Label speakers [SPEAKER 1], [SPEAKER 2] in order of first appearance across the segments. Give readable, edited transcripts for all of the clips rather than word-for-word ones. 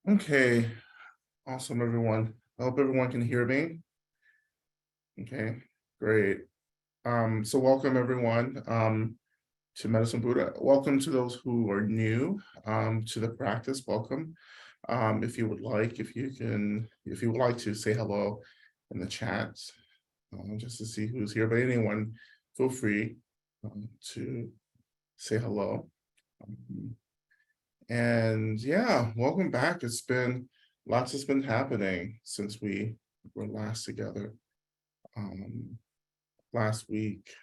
[SPEAKER 1] Okay, awesome, everyone. I hope everyone can hear me. Okay, great. So welcome everyone to Medicine Buddha. Welcome to those who are new to the practice. Welcome. If you would like, if you would like to say hello in the chat, just to see who's here. But anyone, feel free to say hello. And yeah, welcome back. It's been lots has been happening since we were last together last week,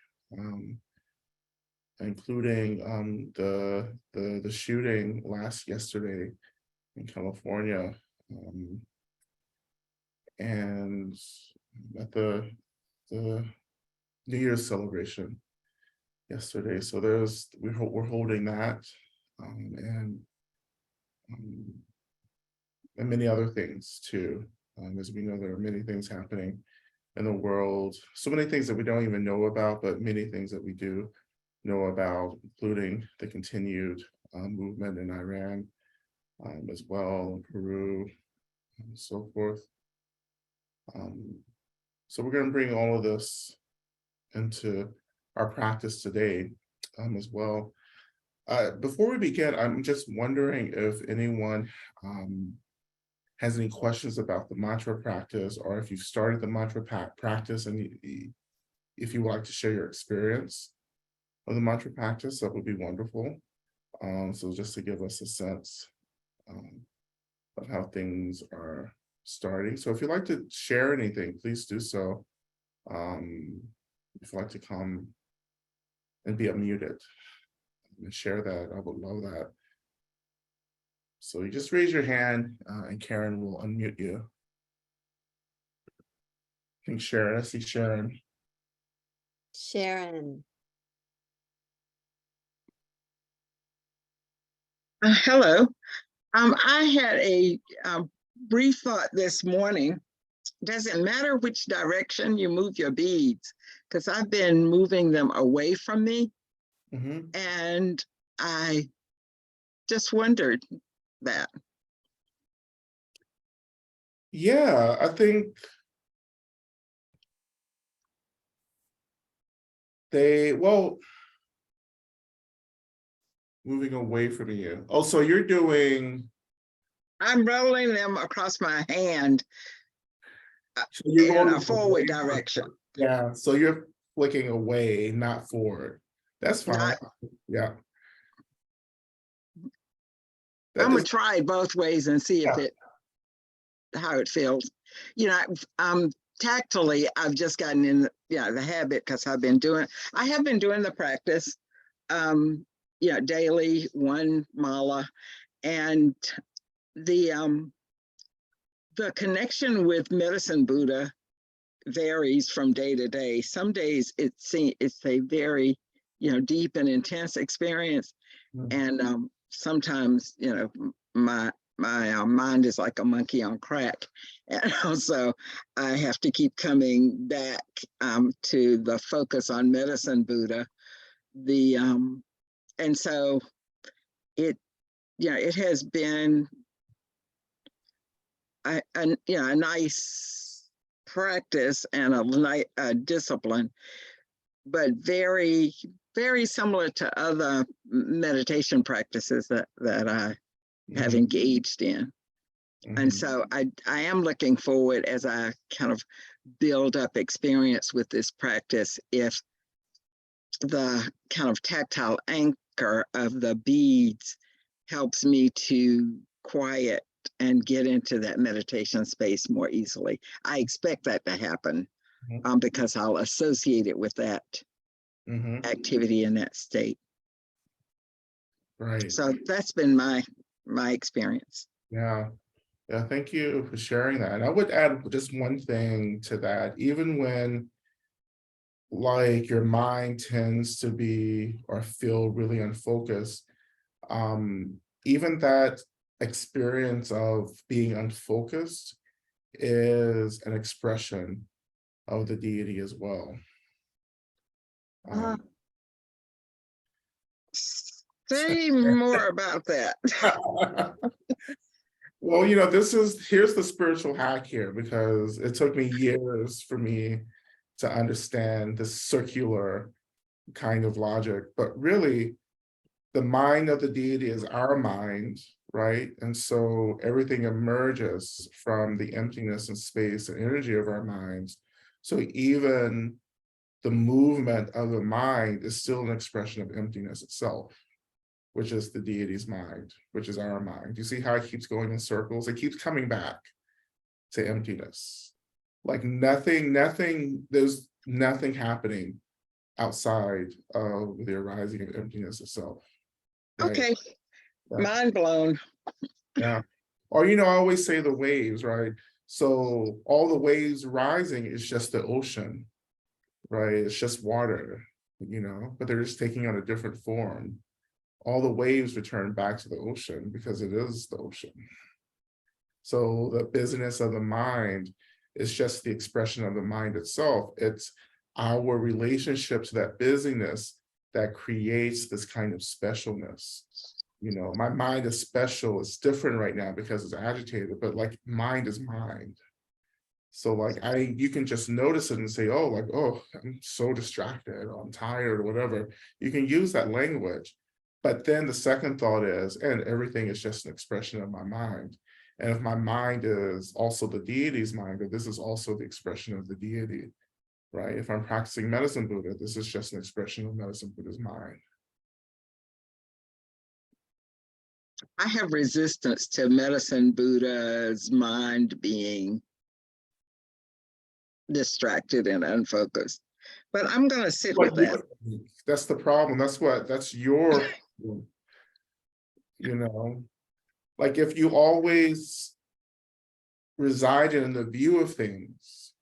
[SPEAKER 1] including the shooting yesterday in California, and at the New Year's celebration yesterday. So we're holding that, and um, and many other things too. As we know, there are many things happening in the world, so many things that we don't even know about, but many things that we do know about, including the continued movement in Iran, as well, Peru, and so forth. So we're going to bring all of this into our practice today, as well. Before we begin, I'm just wondering if anyone has any questions about the mantra practice, or if you've started the mantra practice and if you would like to share your experience of the mantra practice, that would be wonderful. So just to give us a sense of how things are starting. So if you'd like to share anything, please do so. If you'd like to come and be unmuted and share that, I would love that. So you just raise your hand and Karen will unmute you. I think Sharon, I see Sharon.
[SPEAKER 2] Sharon.
[SPEAKER 3] Hello. I had a brief thought this morning. Doesn't matter which direction you move your beads, because I've been moving them away from me. And I just wondered that.
[SPEAKER 1] Yeah, I think moving away from you. Oh, so you're doing.
[SPEAKER 3] I'm rolling them across my hand
[SPEAKER 1] So you're
[SPEAKER 3] in
[SPEAKER 1] going
[SPEAKER 3] a forward direction.
[SPEAKER 1] Yeah, so you're flicking away, not forward. That's fine. Yeah.
[SPEAKER 3] I'm gonna try both ways and see if how it feels. You know, tactily, I've just gotten in the habit, because I have been doing the practice, daily, one mala, and the connection with Medicine Buddha varies from day to day. Some days it's a very deep and intense experience, and sometimes my mind is like a monkey on crack, and also I have to keep coming back to the focus on Medicine Buddha. And so it has been a nice practice and a discipline, but very, very similar to other meditation practices that I have engaged in. And so I am looking forward, as I kind of build up experience with this practice, if the kind of tactile anchor of the beads helps me to quiet and get into that meditation space more easily. I expect that to happen because I'll associate it with that activity in that state.
[SPEAKER 1] Right.
[SPEAKER 3] So that's been my experience.
[SPEAKER 1] Yeah. Thank you for sharing that. And I would add just one thing to that. Even when like your mind tends to be or feel really unfocused, even that experience of being unfocused is an expression of the deity as well.
[SPEAKER 3] Say more about that.
[SPEAKER 1] Well, here's the spiritual hack here, because it took me years for me to understand this circular kind of logic, but really the mind of the deity is our mind, right? And so everything emerges from the emptiness and space and energy of our minds. So even the movement of the mind is still an expression of emptiness itself, which is the deity's mind, which is our mind. You see how it keeps going in circles? It keeps coming back to emptiness. Like there's nothing happening outside of the arising of emptiness itself. Right?
[SPEAKER 3] Okay,
[SPEAKER 1] Yeah.
[SPEAKER 3] mind blown.
[SPEAKER 1] Yeah. Or, I always say the waves, right? So all the waves rising is just the ocean, right? It's just water, but they're just taking on a different form. All the waves return back to the ocean because it is the ocean. So the business of the mind is just the expression of the mind itself. It's our relationship to that busyness that creates this kind of specialness. My mind is special. It's different right now because it's agitated, but like mind is mind. So like you can just notice it and say, oh, like, oh, I'm so distracted, or I'm tired, or whatever. You can use that language. But then the second thought is, and everything is just an expression of my mind. And if my mind is also the deity's mind, then this is also the expression of the deity, right? If I'm practicing medicine Buddha, this is just an expression of medicine Buddha's mind.
[SPEAKER 3] I have resistance to medicine Buddha's mind being distracted and unfocused, but I'm going to sit with that.
[SPEAKER 1] That's the problem. That's your, like if you always reside in the view of things,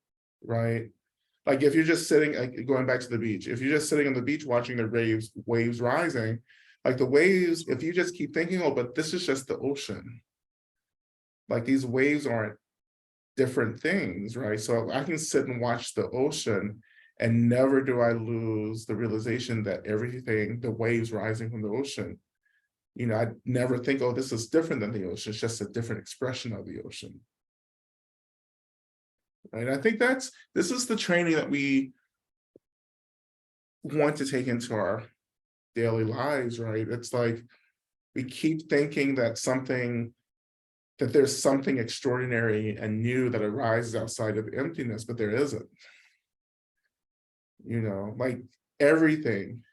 [SPEAKER 1] right? Like if you're just sitting, like going back to the beach, if you're just sitting on the beach watching the waves rising, like the waves, if you just keep thinking, oh, but this is just the ocean. Like these waves aren't different things, right? So I can sit and watch the ocean and never do I lose the realization that everything, the waves rising from the ocean, I never think, oh, this is different than the ocean. It's just a different expression of the ocean. Right? I think this is the training that we want to take into our daily lives, right? It's like we keep thinking that there's something extraordinary and new that arises outside of emptiness, but there isn't. Like everything,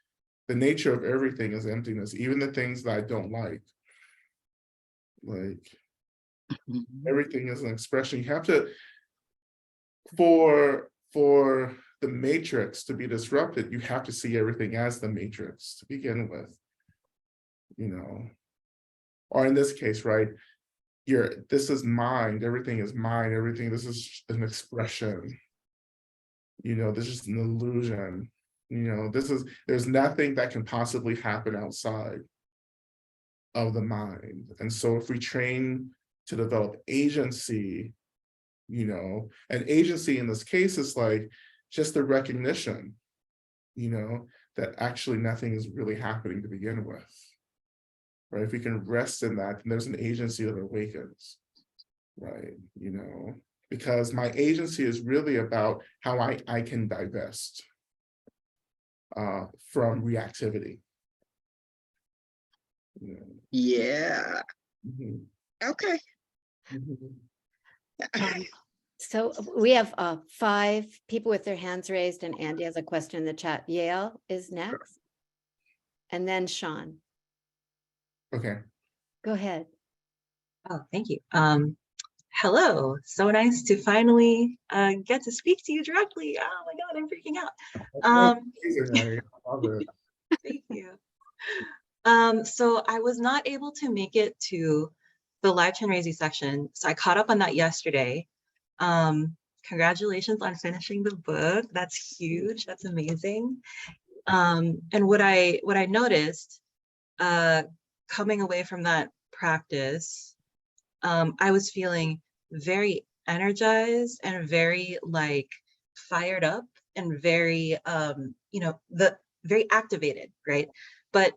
[SPEAKER 1] the nature of everything is emptiness, even the things that I don't like. Like everything is an expression. You have to, for the matrix to be disrupted, you have to see everything as the matrix to begin with. Or in this case, right? This is mind, everything is mind, this is an expression. This is an illusion. There's nothing that can possibly happen outside of the mind. And so if we train to develop agency, and agency in this case is like just the recognition, that actually nothing is really happening to begin with. Right? If we can rest in that, then there's an agency that awakens, right? Because my agency is really about how I can divest from reactivity.
[SPEAKER 3] Yeah.
[SPEAKER 1] Mhm.
[SPEAKER 3] Okay.
[SPEAKER 1] Mhm.
[SPEAKER 2] So we have 5 people with their hands raised, and Andy has a question in the chat. Yale is next. And then Sean.
[SPEAKER 1] Okay.
[SPEAKER 2] Go ahead.
[SPEAKER 4] Oh, thank you. Hello. So nice to finally get to speak to you directly. Oh my God, I'm freaking out.
[SPEAKER 1] Amazing, I love it.
[SPEAKER 4] Thank you. So I was not able to make it to the live Chenrezig section. So I caught up on that yesterday. Congratulations on finishing the book. That's huge. That's amazing. And what I noticed coming away from that practice, I was feeling very energized and very like fired up and very very activated, right? But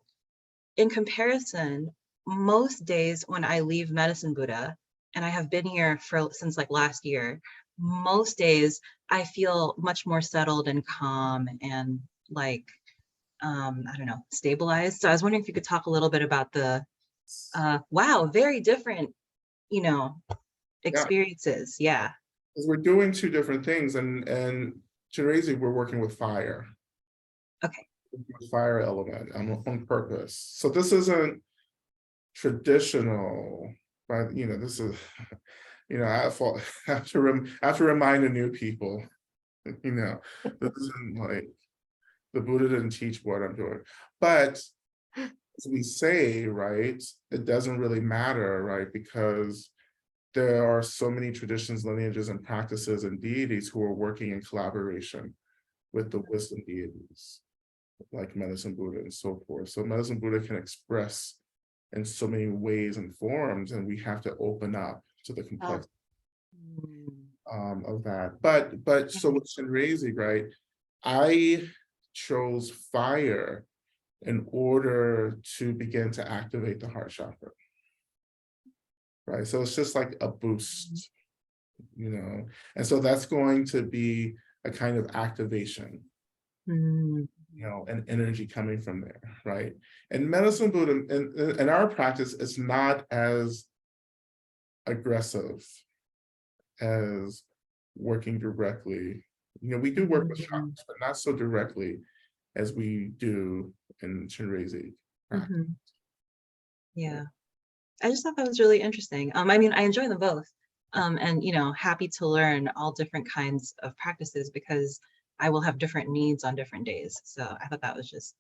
[SPEAKER 4] in comparison, most days when I leave Medicine Buddha, and I have been here since like last year, most days I feel much more settled and calm and like, I don't know, stabilized. So I was wondering if you could talk a little bit about the, wow, very different, you know,
[SPEAKER 1] Yeah,
[SPEAKER 4] experiences. Yeah.
[SPEAKER 1] because we're doing two different things, and Therese, we're working with fire.
[SPEAKER 4] Okay.
[SPEAKER 1] Fire element on purpose. So this isn't traditional, but this is, I have to remind the new people, this isn't like the Buddha didn't teach what I'm doing. But as we say, right, it doesn't really matter, right? Because there are so many traditions, lineages, and practices and deities who are working in collaboration with the wisdom deities, like Medicine Buddha and so forth. So Medicine Buddha can express in so many ways and forms, and we have to open up to the complexity of that. But so with Shinrezi, right, I chose fire in order to begin to activate the heart chakra, right? So it's just like a boost, and so that's going to be a kind of activation, and energy coming from there, right? And Medicine Buddha, in our practice, is not as aggressive as working directly. We do work with chakras, but not so directly as we do in Shinrezi.
[SPEAKER 4] Yeah. I just thought that was really interesting. I mean, I enjoy them both. And happy to learn all different kinds of practices because I will have different needs on different days. So I thought that was just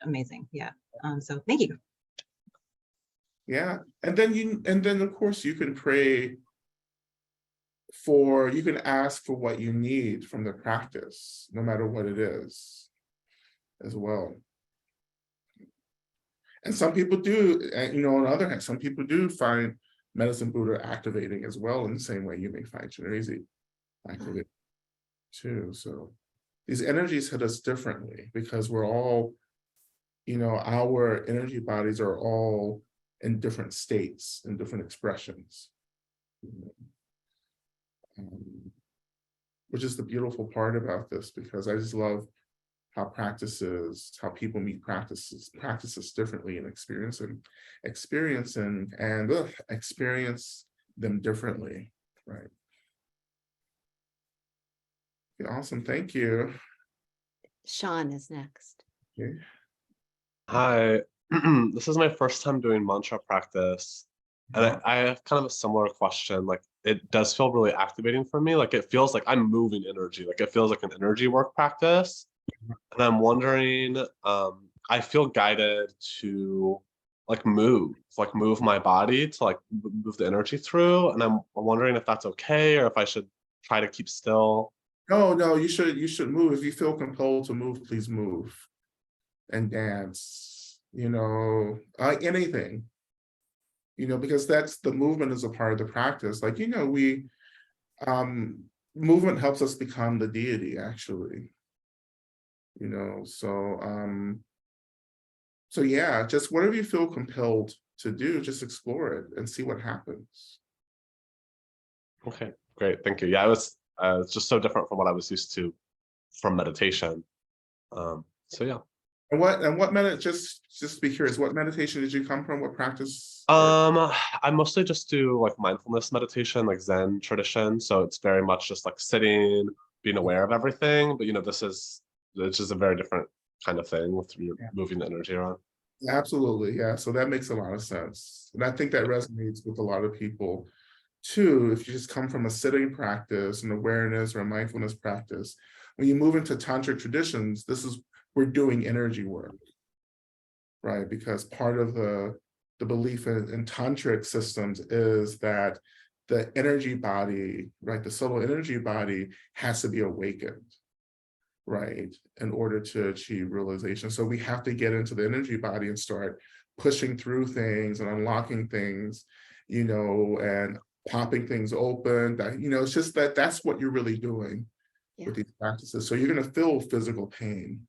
[SPEAKER 4] amazing. Yeah. So thank you.
[SPEAKER 1] Yeah. And then of course you can pray you can ask for what you need from the practice, no matter what it is, as well. And some people do, and on the other hand, some people do find Medicine Buddha activating as well, in the same way you may find Shinrezi activating too. So these energies hit us differently because we're all, our energy bodies are all in different states and different expressions. Which is the beautiful part about this, because I just love how people meet practices differently and experience them differently, right? Okay, awesome, thank you.
[SPEAKER 2] Sean is next.
[SPEAKER 1] Okay.
[SPEAKER 5] Hi, this is my first time doing mantra practice. And I have kind of a similar question. Like, it does feel really activating for me. Like, it feels like I'm moving energy. Like, it feels like an energy work practice. And I'm wondering, I feel guided to move my body to move the energy through. And I'm wondering if that's okay, or if I should try to keep still.
[SPEAKER 1] No, you should move. If you feel compelled to move, please move and dance, anything. Because that's the movement is a part of the practice. Movement helps us become the deity, actually. So yeah, just whatever you feel compelled to do, just explore it and see what happens.
[SPEAKER 5] Okay, great, thank you. Yeah, it's just so different from what I was used to from meditation. So yeah.
[SPEAKER 1] And what just be curious, what meditation did you come from? What practice?
[SPEAKER 5] I mostly just do mindfulness meditation, like Zen tradition. So it's very much just sitting, being aware of everything. But it's just a very different kind of thing with moving the energy around.
[SPEAKER 1] Absolutely, yeah. So that makes a lot of sense. And I think that resonates with a lot of people too. If you just come from a sitting practice, an awareness or a mindfulness practice, when you move into tantric traditions, we're doing energy work, right? Because part of the belief in tantric systems is that the energy body, right, the subtle energy body has to be awakened, right, in order to achieve realization. So we have to get into the energy body and start pushing through things and unlocking things, and popping things open. It's just that's what you're really doing with these practices. So you're going to feel physical pain.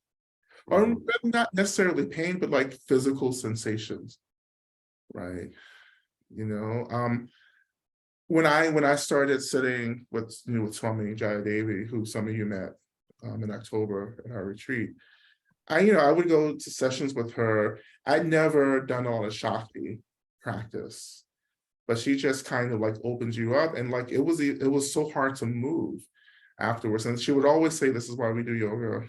[SPEAKER 1] Or not necessarily pain, but physical sensations, right? when I started sitting with with Swami Jayadevi, who some of you met in October at our retreat, I would go to sessions with her. I'd never done all the Shakti practice, but she just kind of like opens you up, and like it was so hard to move afterwards. And she would always say, "This is why we do yoga."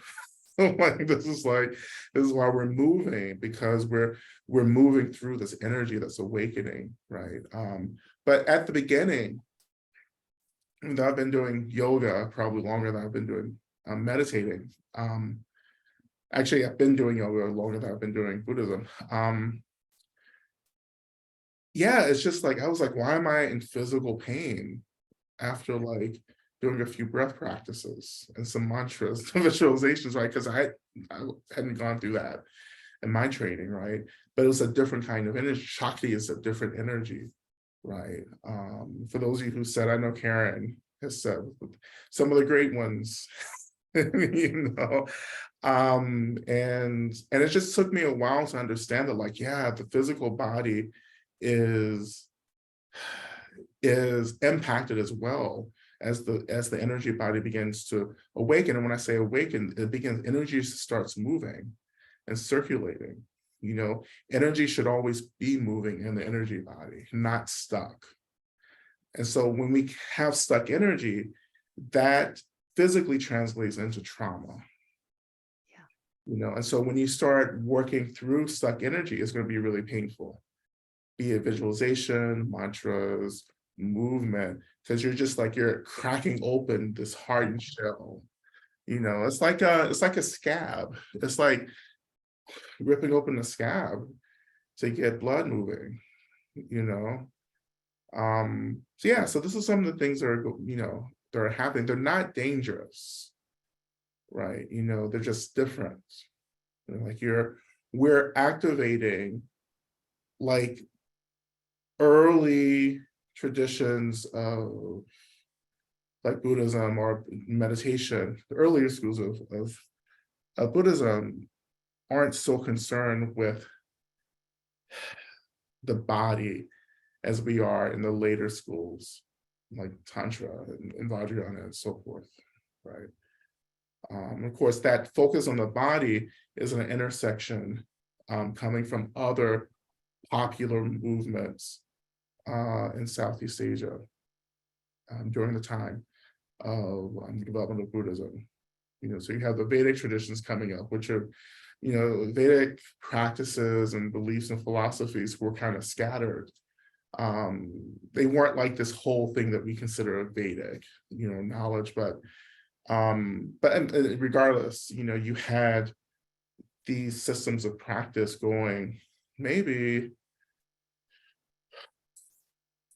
[SPEAKER 1] Like this is why we're moving, because we're moving through this energy that's awakening, right? But at the beginning, I've been doing yoga probably longer than I've been doing meditating. Actually, I've been doing yoga longer than I've been doing Buddhism. Yeah, it's just like I was like, why am I in physical pain after like doing a few breath practices and some mantras, visualizations, right? Because I hadn't gone through that in my training, right? But it was a different kind of energy. Shakti is a different energy, right? For those of you who said, I know Karen has said some of the great ones, and it just took me a while to understand that, like, yeah, the physical body is impacted as well as the energy body begins to awaken. And when I say awaken, energy starts moving and circulating. Energy should always be moving in the energy body, not stuck. And so when we have stuck energy, that physically translates into trauma. And so when you start working through stuck energy, it's going to be really painful. Be it visualization, mantras, movement, because you're cracking open this hardened shell. It's like a scab. It's like ripping open a scab to get blood moving. So yeah, so this is some of the things that are happening. They're not dangerous, right? They're just different. Like we're activating like early traditions of like Buddhism or meditation. The earlier schools of Buddhism aren't so concerned with the body as we are in the later schools, like Tantra and Vajrayana and so forth, right? Of course, that focus on the body is an intersection coming from other popular movements in Southeast Asia during the time of the development of Buddhism. So you have the Vedic traditions coming up, which are, Vedic practices and beliefs and philosophies were kind of scattered. They weren't like this whole thing that we consider a Vedic, knowledge, but regardless, you had these systems of practice going maybe,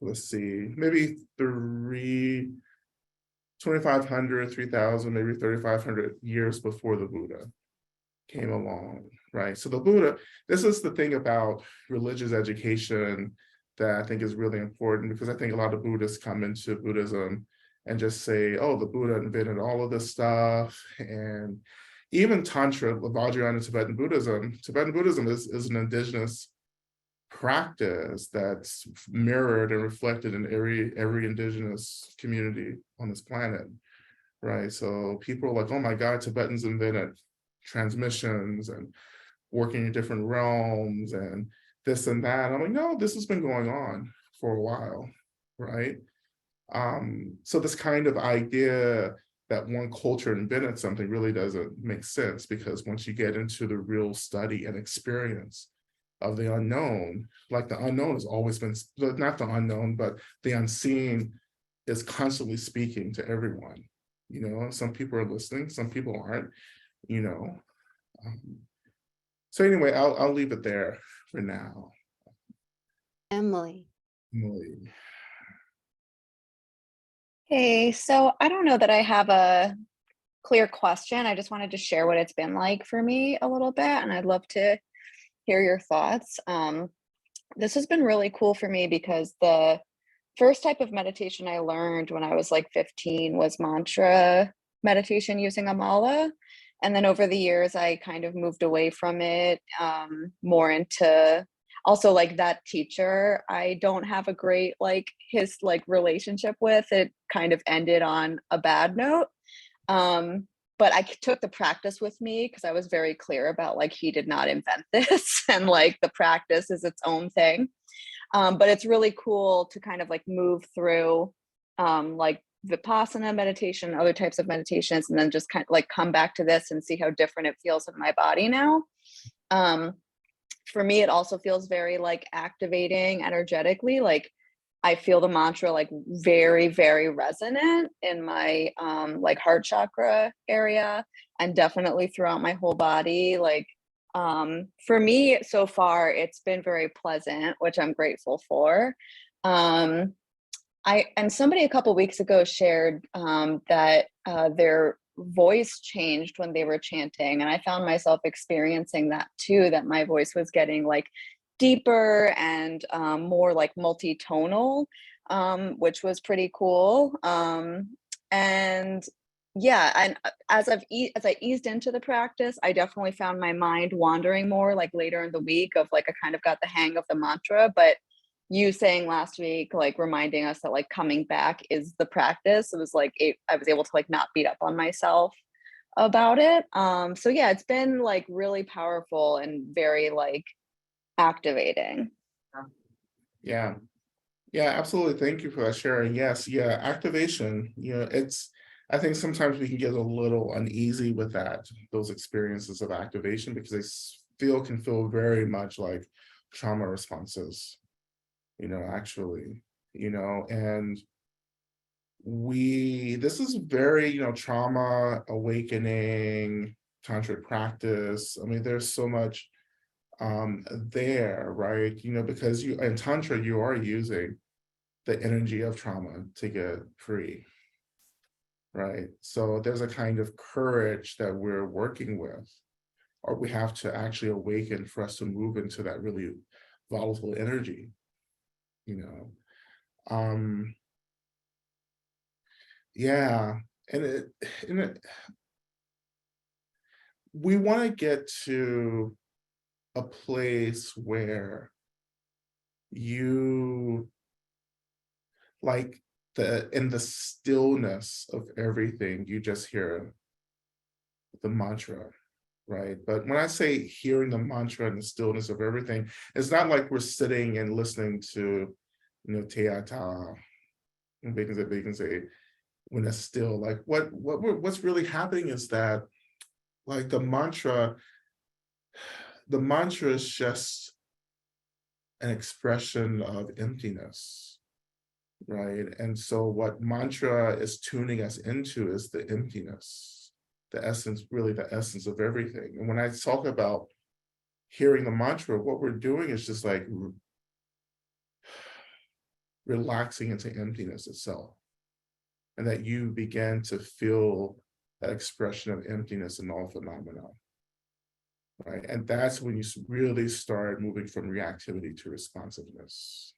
[SPEAKER 1] let's see, maybe 2,500, 3,000, maybe 3,500 years before the Buddha came along, right? So the Buddha, this is the thing about religious education that I think is really important, because I think a lot of Buddhists come into Buddhism and just say, oh, the Buddha invented all of this stuff. And even Tantra, Vajrayana, Tibetan Buddhism is an indigenous practice that's mirrored and reflected in every indigenous community on this planet, right? So people are like, oh my God, Tibetans invented transmissions and working in different realms and this and that. I'm like, no, this has been going on for a while, right? So this kind of idea that one culture invented something really doesn't make sense, because once you get into the real study and experience of the unknown, like the unknown has always been, not the unknown, but the unseen is constantly speaking to everyone. Some people are listening, some people aren't, so anyway, I'll leave it there for now.
[SPEAKER 2] Emily.
[SPEAKER 1] Emily.
[SPEAKER 6] Hey, so I don't know that I have a clear question. I just wanted to share what it's been like for me a little bit, and I'd love to hear your thoughts. This has been really cool for me because the first type of meditation I learned when I was like 15 was mantra meditation using a mala. And then over the years, I kind of moved away from it more into, also like that teacher, I don't have a great like his like relationship with. It kind of ended on a bad note. But I took the practice with me because I was very clear about like he did not invent this and like the practice is its own thing. But it's really cool to kind of like move through like Vipassana meditation, other types of meditations, and then just kind of like come back to this and see how different it feels in my body now. For me, it also feels very like activating energetically. Like I feel the mantra like very, very resonant in my like heart chakra area and definitely throughout my whole body. Like for me so far, it's been very pleasant, which I'm grateful for. And somebody a couple weeks ago shared that their voice changed when they were chanting, and I found myself experiencing that too. That my voice was getting like deeper and more like multi-tonal, which was pretty cool. And yeah, and as I eased into the practice, I definitely found my mind wandering more. Like later in the week, of like I kind of got the hang of the mantra, but you saying last week, like reminding us that like coming back is the practice. It was like I was able to like not beat up on myself about it. So yeah, it's been like really powerful and very like activating.
[SPEAKER 1] Yeah. Yeah, absolutely. Thank you for that sharing. Yes, yeah, activation. I think sometimes we can get a little uneasy with those experiences of activation because they can feel very much like trauma responses, actually, and this is very, trauma awakening, tantric practice. I mean, there's so much there, right? Because in tantra, you are using the energy of trauma to get free, right? So there's a kind of courage that we're working with, or we have to actually awaken for us to move into that really volatile energy, yeah, and we want to get to a place where you like in the stillness of everything, you just hear the mantra, right? But when I say hearing the mantra and the stillness of everything, it's not like we're sitting and listening to, teata, and they can say when it's still. Like what's really happening is that like the mantra is just an expression of emptiness, right? And so what mantra is tuning us into is the emptiness, the essence, really the essence of everything. And when I talk about hearing the mantra, what we're doing is just like relaxing into emptiness itself. And that you begin to feel that expression of emptiness in all phenomena, right? And that's when you really start moving from reactivity to responsiveness.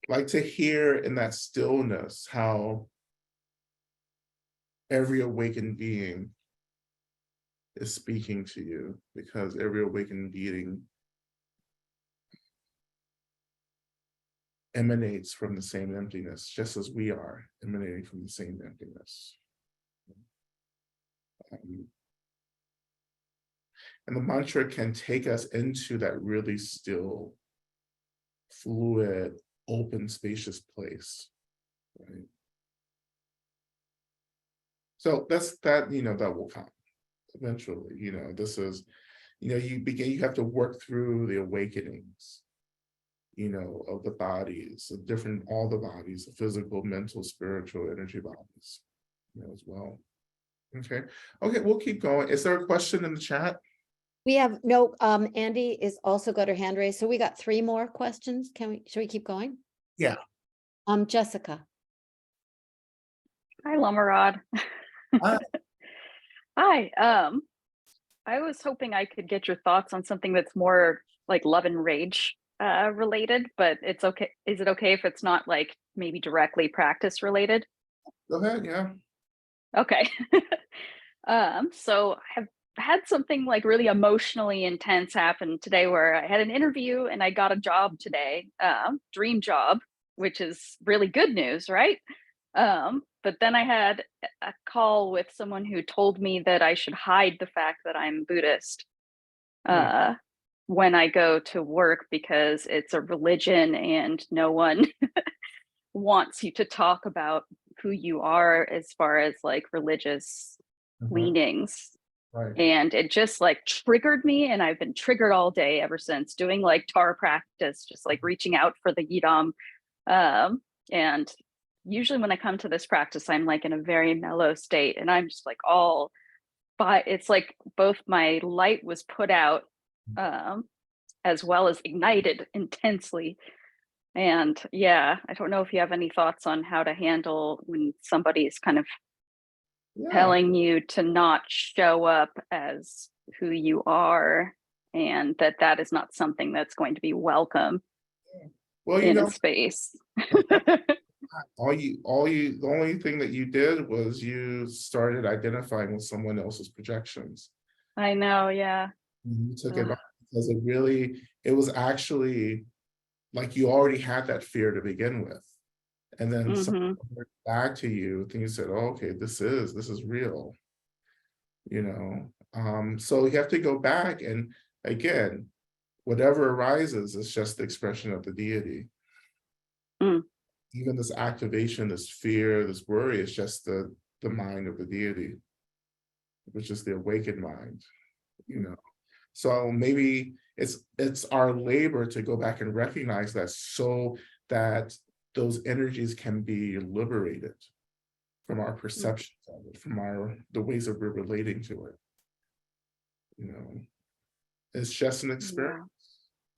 [SPEAKER 1] Like to hear in that stillness how every awakened being is speaking to you, because every awakened being emanates from the same emptiness, just as we are emanating from the same emptiness. And the mantra can take us into that really still, fluid, open, spacious place, right? So that's that, that will come eventually. This is, you have to work through the awakenings, of the bodies, all the bodies, the physical, mental, spiritual, energy bodies, as well. Okay, we'll keep going. Is there a question in the chat?
[SPEAKER 2] We have no, Andy is also got her hand raised. So we got 3 more questions. Should we keep going?
[SPEAKER 1] Yeah.
[SPEAKER 2] Jessica.
[SPEAKER 7] Hi, Lama Rod.
[SPEAKER 1] Hi.
[SPEAKER 7] Hi. I was hoping I could get your thoughts on something that's more like love and rage related, but it's okay. Is it okay if it's not like maybe directly practice related?
[SPEAKER 1] Go ahead, yeah.
[SPEAKER 7] Okay. So I have had something like really emotionally intense happen today where I had an interview and I got a job today, dream job, which is really good news, right? But then I had a call with someone who told me that I should hide the fact that I'm Buddhist uh, when I go to work because it's a religion and no one wants you to talk about who you are as far as like religious leanings.
[SPEAKER 1] Right.
[SPEAKER 7] And it just like triggered me, and I've been triggered all day ever since, doing like tar practice, just like reaching out for the yidam. And usually when I come to this practice, I'm like in a very mellow state, and I'm just like all, but it's like both my light was put out as well as ignited intensely. And yeah, I don't know if you have any thoughts on how to handle when somebody's kind of
[SPEAKER 1] Yeah.
[SPEAKER 7] telling you to not show up as who you are, and that that is not something that's going to be welcome
[SPEAKER 1] Well, you
[SPEAKER 7] in
[SPEAKER 1] know,
[SPEAKER 7] a space.
[SPEAKER 1] the only thing that you did was you started identifying with someone else's projections.
[SPEAKER 7] I know, yeah.
[SPEAKER 1] You took it
[SPEAKER 7] Ugh.
[SPEAKER 1] back because it was actually like you already had that fear to begin with. And then someone brought it back to you, and you said, oh, okay, this is real, you know. So you have to go back, and again, whatever arises is just the expression of the deity.
[SPEAKER 7] Mm.
[SPEAKER 1] Even this activation, this fear, this worry is just the mind of the deity, which is the awakened mind, you know. So maybe it's our labor to go back and recognize that, so that those energies can be liberated from our perceptions of it, from the ways that we're relating to it. You know, it's just an experience,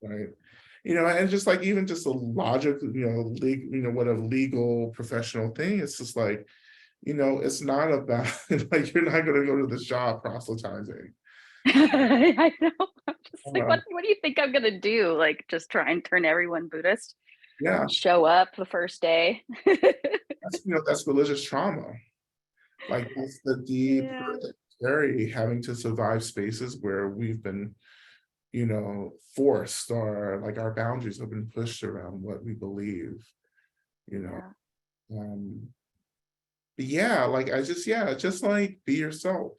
[SPEAKER 1] right? You know, and just like even just a logical, what a legal professional thing, it's just like, you know, it's not about like you're not going to go to the shop proselytizing.
[SPEAKER 7] I know. I'm just like,
[SPEAKER 1] Uh,
[SPEAKER 7] what do you think I'm gonna do? Like, just try and turn everyone Buddhist?
[SPEAKER 1] yeah,
[SPEAKER 7] Show up the first day?
[SPEAKER 1] that's religious trauma. Like that's the deep,
[SPEAKER 7] Yeah.
[SPEAKER 1] very having to survive spaces where we've been, forced, or like our boundaries have been pushed around what we believe, you know.
[SPEAKER 7] Yeah.
[SPEAKER 1] But yeah, like just like be yourself,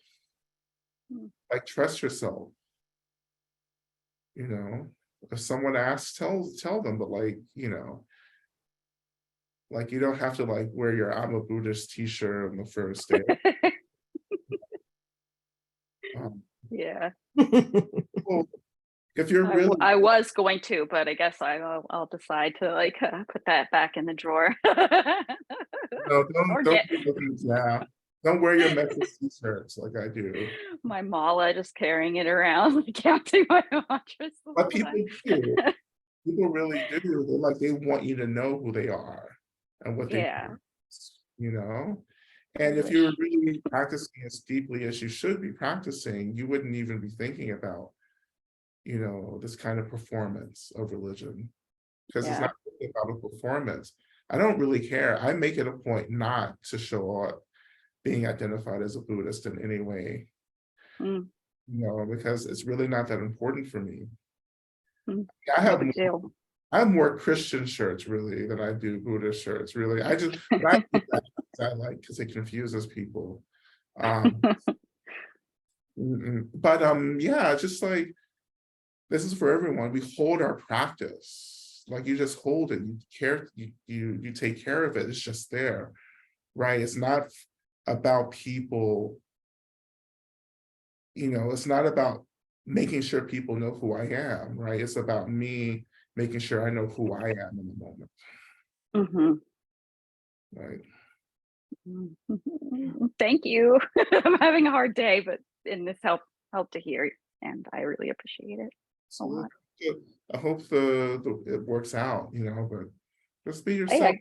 [SPEAKER 1] like trust yourself, you know. If someone asks, tell them, but like, like you don't have to like wear your I'm a Buddhist t-shirt on the first day. Um,
[SPEAKER 7] Yeah.
[SPEAKER 1] well, if you're really
[SPEAKER 7] I was going to, but I guess I'll decide to like put that back in the drawer.
[SPEAKER 1] no,
[SPEAKER 7] Or
[SPEAKER 1] don't
[SPEAKER 7] get
[SPEAKER 1] be looking, yeah. Don't wear your Memphis t-shirts like I do.
[SPEAKER 7] my mala, just carrying it around, like counting my mantras the
[SPEAKER 1] But
[SPEAKER 7] whole
[SPEAKER 1] people
[SPEAKER 7] time.
[SPEAKER 1] do. People really do. They want you to know who they are and what they
[SPEAKER 7] Yeah.
[SPEAKER 1] you know.
[SPEAKER 7] I
[SPEAKER 1] And if
[SPEAKER 7] wish.
[SPEAKER 1] you're really practicing as deeply as you should be practicing, you wouldn't even be thinking about, this kind of performance of religion. Because it's
[SPEAKER 7] Yeah.
[SPEAKER 1] not really about a performance. I don't really care. I make it a point not to show up being identified as a Buddhist in any way,
[SPEAKER 7] Mm,
[SPEAKER 1] because it's really not that important for me. I
[SPEAKER 7] no
[SPEAKER 1] have
[SPEAKER 7] big deal.
[SPEAKER 1] I have more Christian shirts really than I do Buddhist shirts, really. But I do that because I like, because it confuses people. Um, but yeah, just like this is for everyone. We hold our practice, like you just hold it. You care, you take care of it. It's just there, right? It's not about people. It's not about making sure people know who I am, right? It's about me making sure I know who I am in the moment,
[SPEAKER 7] Mhm.
[SPEAKER 1] right?
[SPEAKER 7] Thank you. I'm having a hard day, but in this helped to hear, and I really appreciate it a
[SPEAKER 1] So
[SPEAKER 7] lot.
[SPEAKER 1] I hope it works out, but just be
[SPEAKER 7] Hey,
[SPEAKER 1] yourself.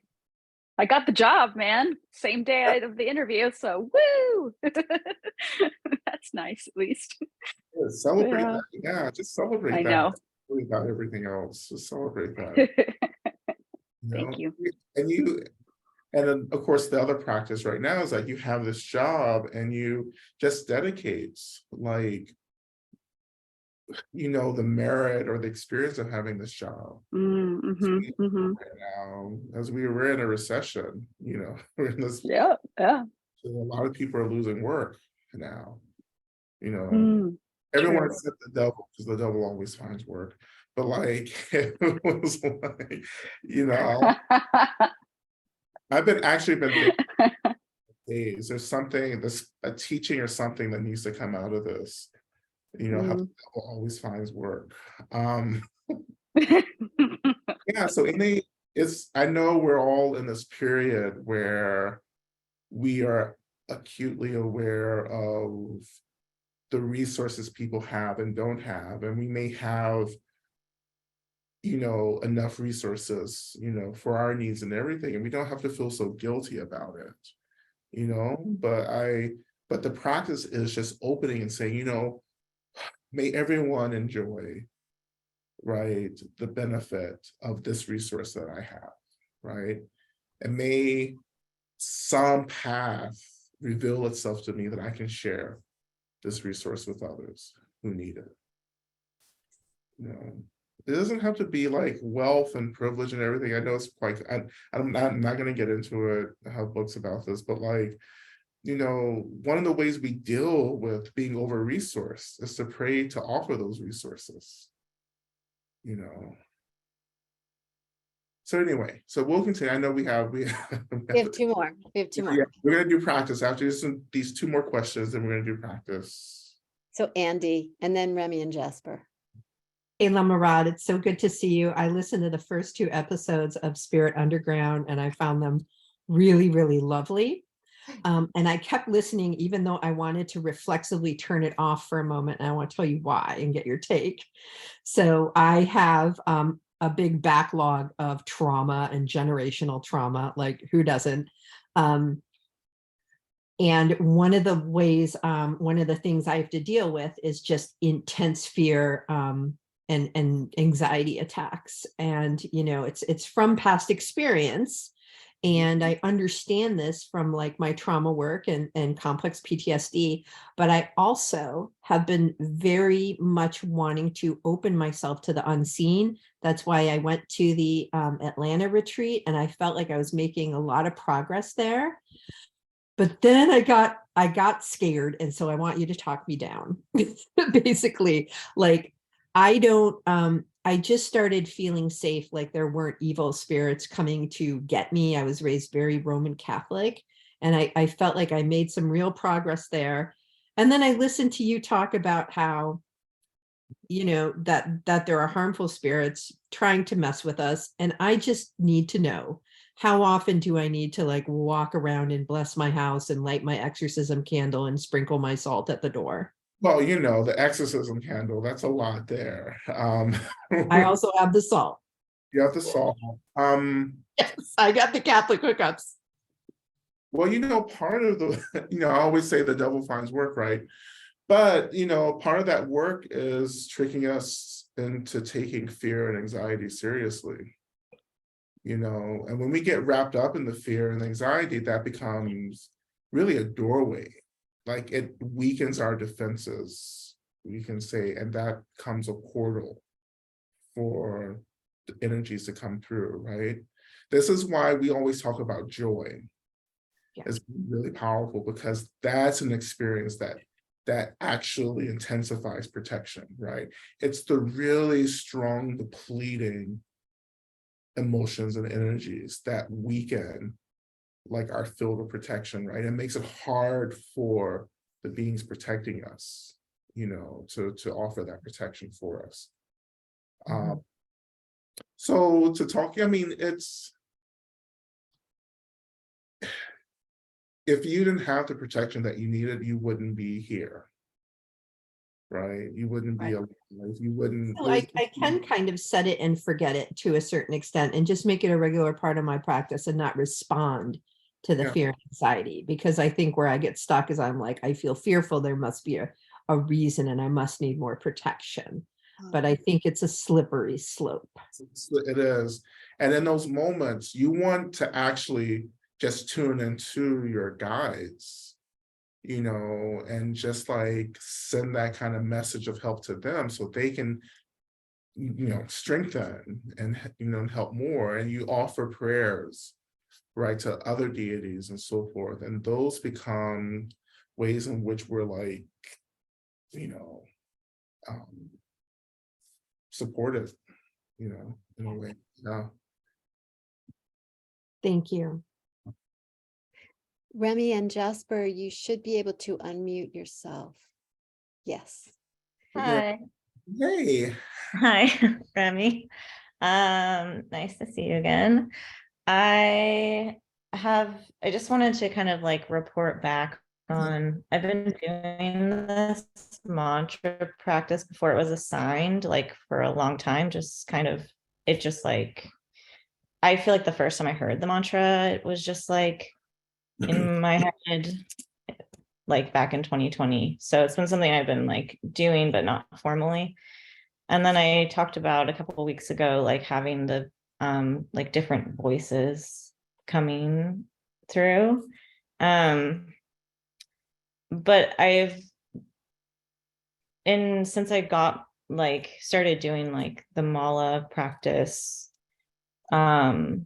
[SPEAKER 7] I got the job, man. Same day of the interview, so woo! That's nice, at least.
[SPEAKER 1] Yeah, celebrate
[SPEAKER 7] Yeah,
[SPEAKER 1] that. Yeah, just celebrate
[SPEAKER 7] I
[SPEAKER 1] that.
[SPEAKER 7] know.
[SPEAKER 1] Don't worry about everything else. Just celebrate that.
[SPEAKER 7] Thank you.
[SPEAKER 1] And And then, of course, the other practice right now is like you have this job and you just dedicate like, the merit or the experience of having this job. Right now, as we were in a recession, we're in this,
[SPEAKER 7] Yeah, yeah.
[SPEAKER 1] a lot of people are losing work now.
[SPEAKER 7] Mm,
[SPEAKER 1] Everyone
[SPEAKER 7] true.
[SPEAKER 1] except the devil, because the devil always finds work. But like, it was like, I've been thinking days, there's something, a teaching or something that needs to come out of this. How the devil always finds work. Yeah, so I know we're all in this period where we are acutely aware of the resources people have and don't have, and we may have enough resources for our needs and everything, and we don't have to feel so guilty about it, but the practice is just opening and saying, may everyone enjoy, right, the benefit of this resource that I have, right, and may some path reveal itself to me that I can share this resource with others who need it. It doesn't have to be like wealth and privilege and everything. I know it's quite, I'm not going to get into it, I have books about this, but like, one of the ways we deal with being over-resourced is to pray to offer those resources, So anyway, so we'll continue. I know we have
[SPEAKER 2] 2 more. We have 2 more.
[SPEAKER 1] Yeah, we're going to do practice after these 2 more questions, then we're going to do practice.
[SPEAKER 2] So Andy, and then Remy and Jasper.
[SPEAKER 8] Hey, Lama Rod, it's so good to see you. I listened to the first 2 episodes of Spirit Underground, and I found them really, really lovely. And I kept listening, even though I wanted to reflexively turn it off for a moment. And I want to tell you why and get your take. So I have a big backlog of trauma and generational trauma, like who doesn't? And one of the ways, one of the things I have to deal with is just intense fear and anxiety attacks. And, it's from past experience. And I understand this from like my trauma work and complex PTSD, but I also have been very much wanting to open myself to the unseen. That's why I went to the Atlanta retreat, and I felt like I was making a lot of progress there. But then I got scared. And so I want you to talk me down. Basically, like I just started feeling safe, like there weren't evil spirits coming to get me. I was raised very Roman Catholic, and I felt like I made some real progress there. And then I listened to you talk about how, that there are harmful spirits trying to mess with us. And I just need to know, how often do I need to like walk around and bless my house and light my exorcism candle and sprinkle my salt at the door?
[SPEAKER 1] Well, the exorcism candle, that's a lot there.
[SPEAKER 8] I also have the salt.
[SPEAKER 1] You have the salt.
[SPEAKER 8] Yes, I got the Catholic hookups.
[SPEAKER 1] Well, part of the, I always say the devil finds work, right? But, part of that work is tricking us into taking fear and anxiety seriously. And when we get wrapped up in the fear and anxiety, that becomes really a doorway. Like it weakens our defenses, we can say, and that becomes a portal for the energies to come through, right? This is why we always talk about joy. Yeah. It's really powerful, because that's an experience that actually intensifies protection, right? It's the really strong, depleting emotions and energies that weaken like our field of protection, right? It makes it hard for the beings protecting us, to offer that protection for us. So to talk, it's, if you didn't have the protection that you needed, you wouldn't be here, right? You wouldn't be alive. You wouldn't.
[SPEAKER 8] So I can kind of set it and forget it to a certain extent, and just make it a regular part of my practice and not respond to the fear and anxiety, because I think where I get stuck is I'm like, I feel fearful, there must be a reason, and I must need more protection. But I think it's a slippery slope.
[SPEAKER 1] It is. And in those moments, you want to actually just tune into your guides, and just like send that kind of message of help to them so they can, strengthen and, help more. And you offer prayers, right, to other deities and so forth. And those become ways in which we're like, um, supportive, in a way. Yeah.
[SPEAKER 8] Thank you.
[SPEAKER 2] Remy and Jasper, you should be able to unmute yourself. Yes.
[SPEAKER 9] Hi.
[SPEAKER 1] Hey.
[SPEAKER 9] Hi, Remy. Nice to see you again. I just wanted to kind of like report back on, I've been doing this mantra practice before it was assigned, like for a long time, just kind of, it just like, I feel like the first time I heard the mantra, it was just like in my head, like back in 2020. So it's been something I've been like doing, but not formally. And then I talked about a couple of weeks ago, like having the like different voices coming through. But since I got like started doing like the mala practice, I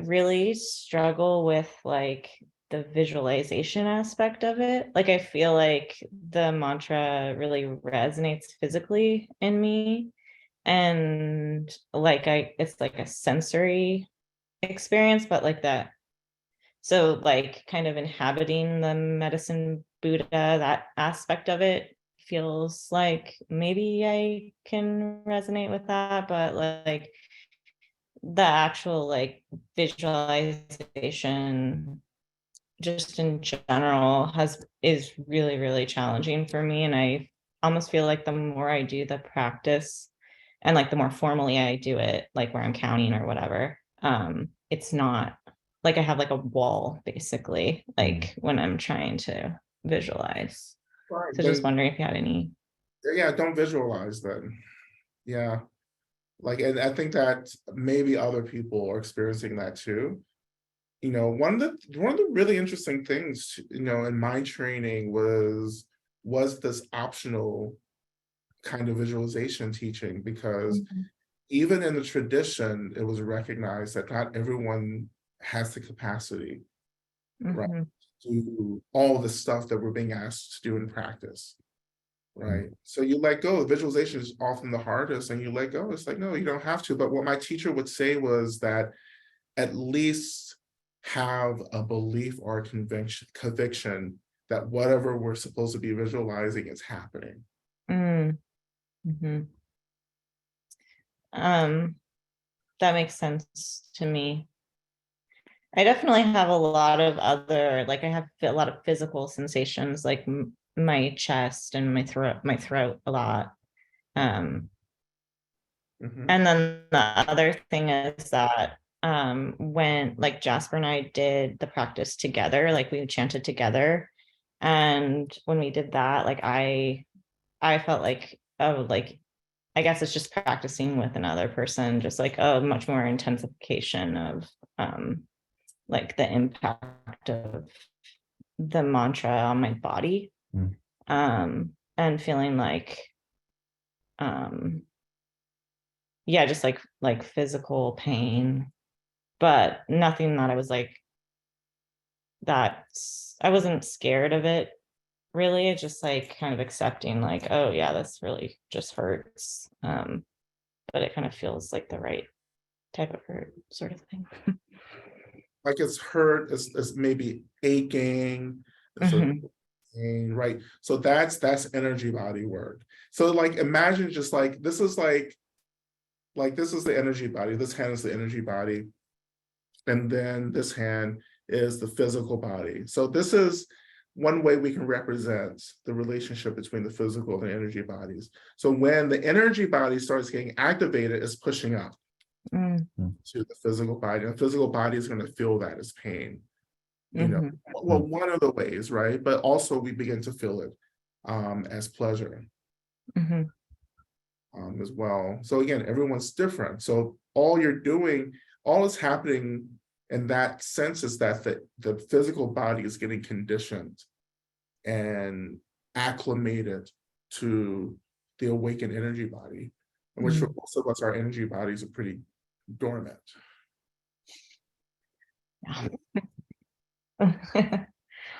[SPEAKER 9] really struggle with like the visualization aspect of it. Like I feel like the mantra really resonates physically in me. And like it's like a sensory experience, but like that. So like kind of inhabiting the medicine Buddha, that aspect of it feels like maybe I can resonate with that, but like the actual like visualization just in general is really challenging for me. And I almost feel like the more I do the practice and like the more formally I do it, like where I'm counting or whatever, it's not like I have like a wall basically, like when I'm trying to visualize.
[SPEAKER 1] Right.
[SPEAKER 9] So just wondering if you had any.
[SPEAKER 1] Yeah, don't visualize then. Yeah. Like, and I think that maybe other people are experiencing that too. One of the really interesting things, in my training was this optional kind of visualization teaching, because even in the tradition, it was recognized that not everyone has the capacity, right, to do all the stuff that we're being asked to do in practice. Right. So you let go. Visualization is often the hardest, and you let go. It's like, no, you don't have to. But what my teacher would say was that at least have a belief or a conviction that whatever we're supposed to be visualizing is happening.
[SPEAKER 9] That makes sense to me. I definitely have a lot of other, like I have a lot of physical sensations, like my chest and my throat a lot. And then the other thing is that when like Jasper and I did the practice together, like we chanted together, and when we did that, like I felt like, oh, like I guess it's just practicing with another person, just like a much more intensification of like the impact of the mantra on my body. And feeling like yeah, just like physical pain, but nothing that I was like that I wasn't scared of it really. It's just like kind of accepting like, oh yeah, this really just hurts. But it kind of feels like the right type of hurt sort of thing.
[SPEAKER 1] Like it's hurt, it's maybe aching, it's a pain, right? So that's energy body work. So like imagine just like this is like this is the energy body, this hand is the energy body, and then this hand is the physical body. So this is one way we can represent the relationship between the physical and the energy bodies. So when the energy body starts getting activated, it's pushing up to the physical body, and the physical body is going to feel that as pain. Well, one of the ways, right? But also we begin to feel it as pleasure as well. So again, everyone's different. So all you're doing, all is happening And that sense is that the physical body is getting conditioned and acclimated to the awakened energy body, in which for most of us, our energy bodies are pretty dormant. I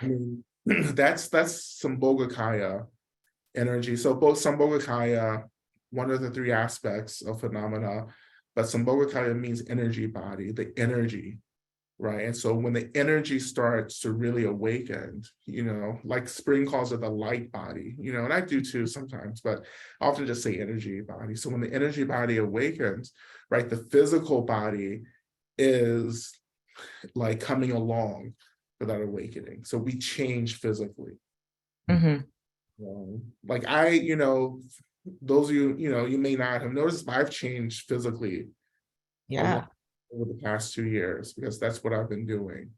[SPEAKER 1] mean, that's Sambhogakaya energy. So both Sambhogakaya, one of the three aspects of phenomena, but Sambhogakaya means energy body, the energy, right? And so when the energy starts to really awaken, like Spring calls it the light body, and I do too sometimes, but I often just say energy body. So when the energy body awakens, right, the physical body is like coming along for that awakening. So we change physically. Like those of you, you may not have noticed, but I've changed physically over the past 2 years, because that's what I've been doing,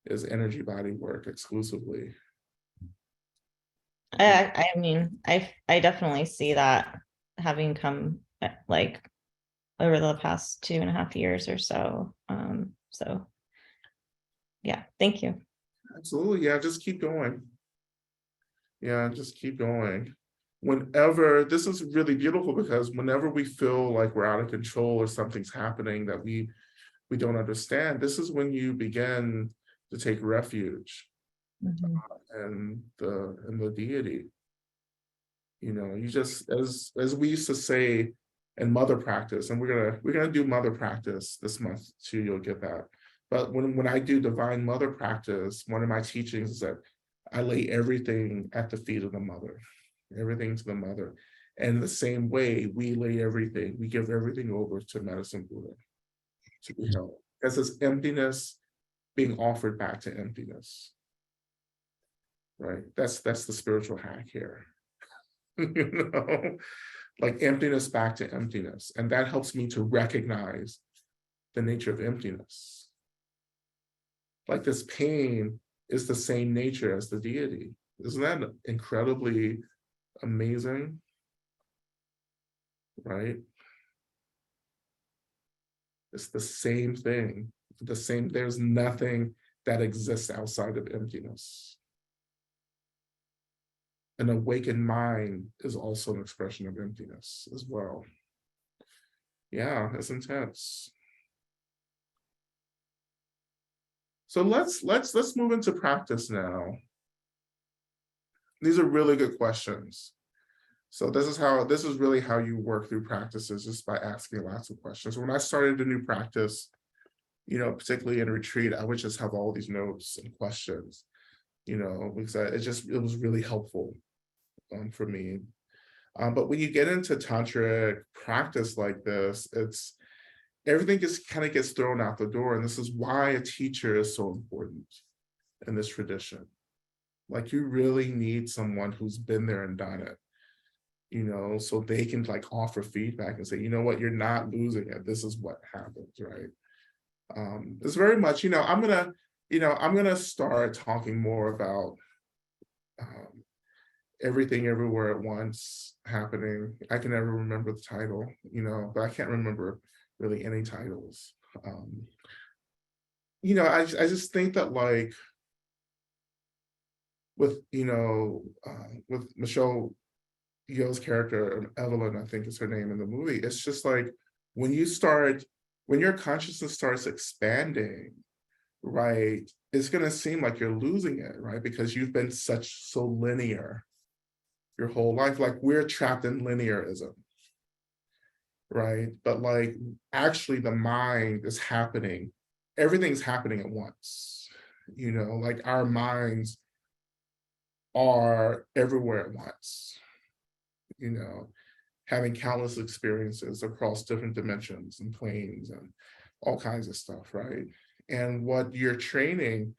[SPEAKER 1] is energy body work exclusively.
[SPEAKER 9] I mean, I definitely see that having come like over the past 2.5 years or so. So yeah, thank you.
[SPEAKER 1] Absolutely. Yeah, just keep going. Yeah, just keep going. Whenever, this is really beautiful, because whenever we feel like we're out of control or something's happening that we don't understand, this is when you begin to take refuge in the deity. You just, as we used to say in mother practice, and we're gonna do mother practice this month too, you'll get that. But when I do divine mother practice, one of my teachings is that I lay everything at the feet of the mother, everything to the mother. And the same way, we lay everything, we give everything over to Medicine Buddha to be held. Because it's emptiness being offered back to emptiness. Right? That's the spiritual hack here. Like emptiness back to emptiness. And that helps me to recognize the nature of emptiness. Like this pain is the same nature as the deity. Isn't that incredibly amazing? Right? It's the same thing. There's nothing that exists outside of emptiness. An awakened mind is also an expression of emptiness as well. Yeah, it's intense. So let's move into practice now. These are really good questions. So this is really how you work through practices, just by asking lots of questions. When I started a new practice, particularly in retreat, I would just have all these notes and questions, because it was really helpful for me. But when you get into tantric practice like this, everything just kind of gets thrown out the door. And this is why a teacher is so important in this tradition. Like, you really need someone who's been there and done it, so they can like offer feedback and say, you know what, you're not losing it. This is what happens, right? It's very much, I'm gonna start talking more about Everything Everywhere at Once happening. I can never remember the title, but I can't remember really any titles. I just think that, like, with with Michelle Yeoh's character, Evelyn, I think is her name in the movie, it's just like when your consciousness starts expanding, right, it's going to seem like you're losing it, right? Because you've been so linear your whole life. Like, we're trapped in linearism, right? But like, actually the mind is happening. Everything's happening at once, like our minds are everywhere at once, having countless experiences across different dimensions and planes and all kinds of stuff, right? And what you're training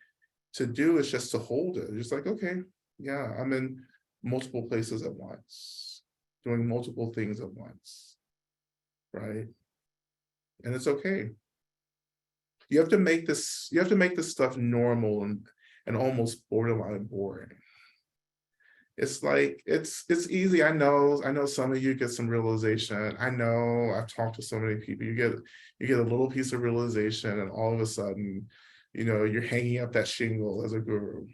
[SPEAKER 1] to do is just to hold it. Just like, okay, yeah, I'm in multiple places at once, doing multiple things at once, right? And it's okay. You have to make this stuff normal and almost borderline boring. it's like, it's easy. I know some of you get some realization. I know I've talked to so many people, you get a little piece of realization, and all of a sudden, you're hanging up that shingle as a guru.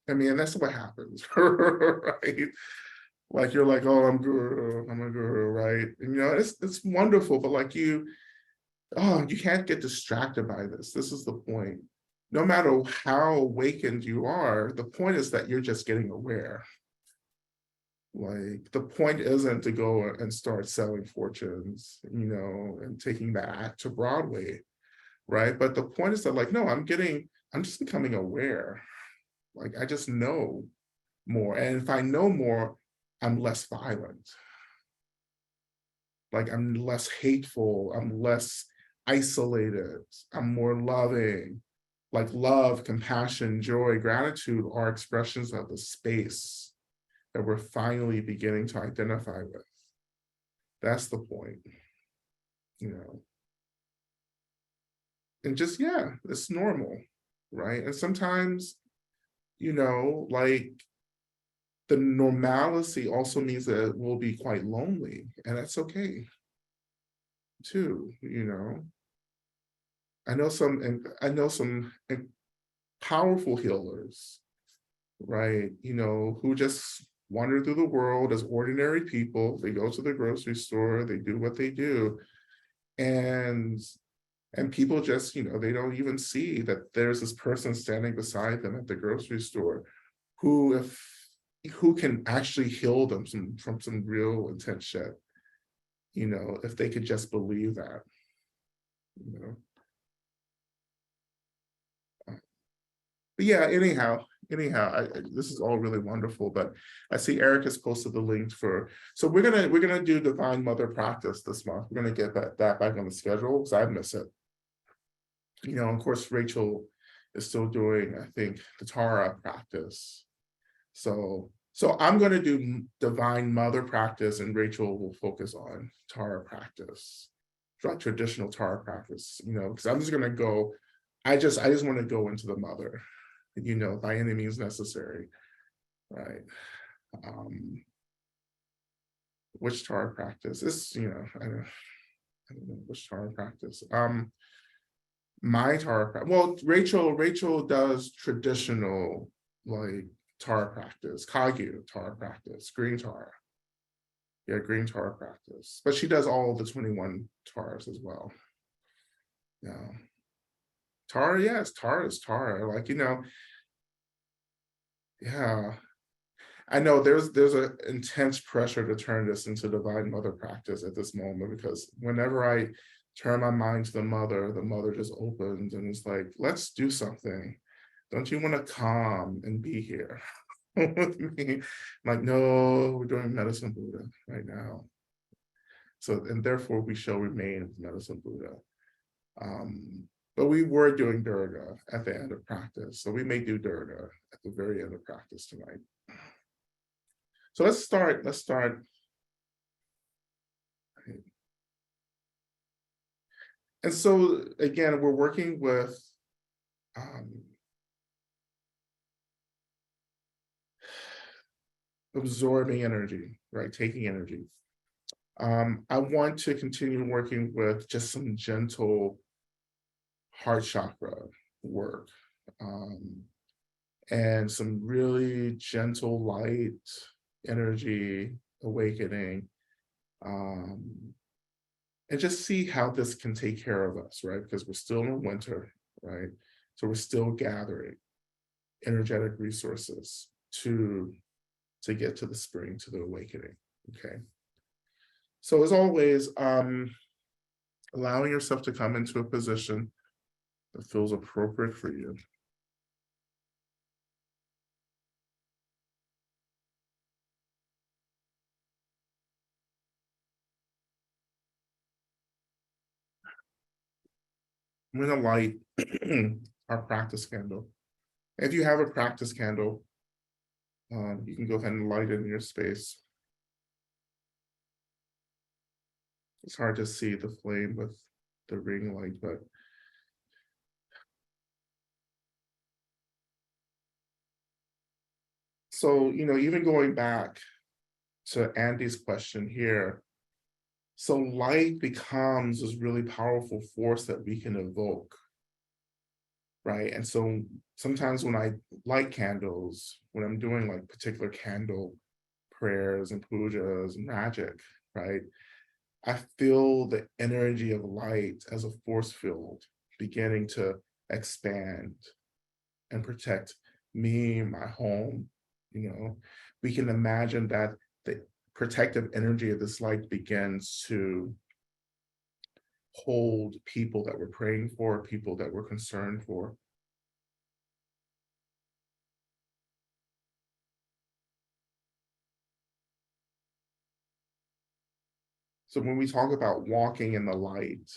[SPEAKER 1] I mean, that's what happens, right? Like, you're like, oh, I'm a guru, right? And it's wonderful, but like you can't get distracted by this. This is the point. No matter how awakened you are, the point is that you're just getting aware. Like, the point isn't to go and start selling fortunes, and taking that to Broadway, right? But the point is that, like, no, I'm just becoming aware. Like, I just know more. And if I know more, I'm less violent. Like, I'm less hateful, I'm less isolated, I'm more loving. Like, love, compassion, joy, gratitude are expressions of the space that we're finally beginning to identify with. That's the point, And just, yeah, it's normal, right? And sometimes, like, the normalcy also means that it will be quite lonely, and that's okay too. I know some powerful healers, right? Who just wander through the world as ordinary people. They go to the grocery store, they do what they do, and people just, they don't even see that there's this person standing beside them at the grocery store who can actually heal them from some real intense shit, if they could just believe that, But yeah, anyhow, this is all really wonderful. But I see Eric has posted the link for. So we're gonna do Divine Mother practice this month. We're gonna get that back on the schedule because I miss it. Of course, Rachel is still doing, I think, the Tara practice. So I'm going to do Divine Mother practice, and Rachel will focus on Tara practice, traditional Tara practice. Because I'm just going to go. I just want to go into the Mother, by any means necessary, right? Which Tara practice is, I don't know which Tara practice. My Tara, well, Rachel does traditional, like, Tara practice, Kagyu Tara practice, green Tara. Yeah, green Tara practice. But she does all the 21 Taras as well. Yeah. Tara, yes, Tara is Tara. Like, yeah. I know there's an intense pressure to turn this into Divine Mother practice at this moment, because whenever I turn my mind to the mother just opens and it's like, let's do something. Don't you want to come and be here with me? Like, no, we're doing Medicine Buddha right now. So, and therefore we shall remain with Medicine Buddha. But we were doing Durga at the end of practice. So we may do Durga at the very end of practice tonight. So let's start. And so again, we're working with absorbing energy, right? Taking energy. I want to continue working with just some gentle heart chakra work, and some really gentle light energy awakening, and just see how this can take care of us, right? Because we're still in winter, right? So we're still gathering energetic resources to get to the spring, to the awakening, okay? So as always, allowing yourself to come into a position that feels appropriate for you. I'm going to light our practice candle. If you have a practice candle, you can go ahead and light it in your space. It's hard to see the flame with the ring light, but So, even going back to Andy's question here, so light becomes this really powerful force that we can evoke, right? And so sometimes when I light candles, when I'm doing like particular candle prayers and pujas and magic, right? I feel the energy of light as a force field beginning to expand and protect me, my home. We can imagine that the protective energy of this light begins to hold people that we're praying for, people that we're concerned for. So when we talk about walking in the light,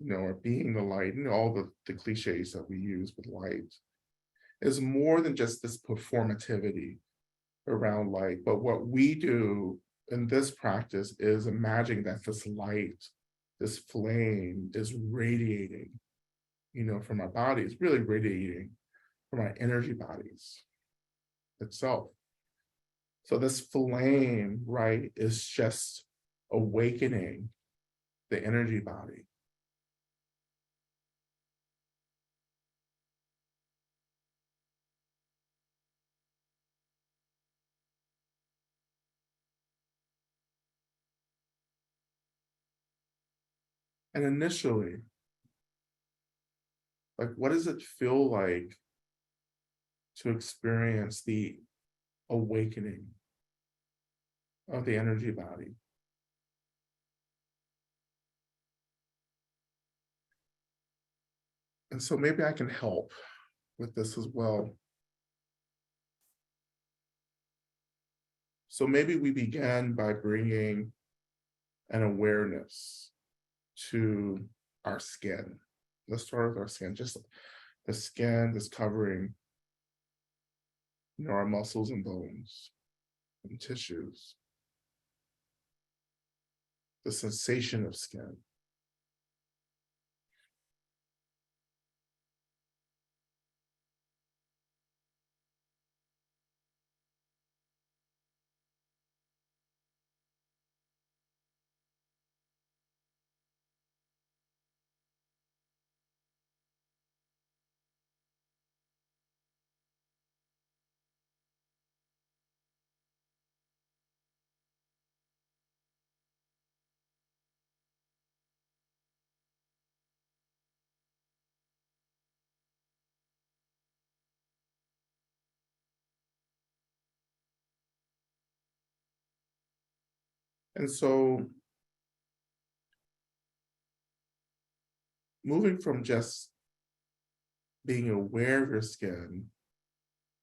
[SPEAKER 1] or being the light, and all the cliches that we use with light, is more than just this performativity around light. But what we do in this practice is imagine that this light, this flame is radiating, from our bodies, really radiating from our energy bodies itself. So this flame, right, is just awakening the energy body. And initially, like, what does it feel like to experience the awakening of the energy body? And so maybe I can help with this as well. So maybe we began by bringing an awareness to our skin. Let's start with our skin, just the skin that's covering, our muscles and bones and tissues. The sensation of skin. And so moving from just being aware of your skin,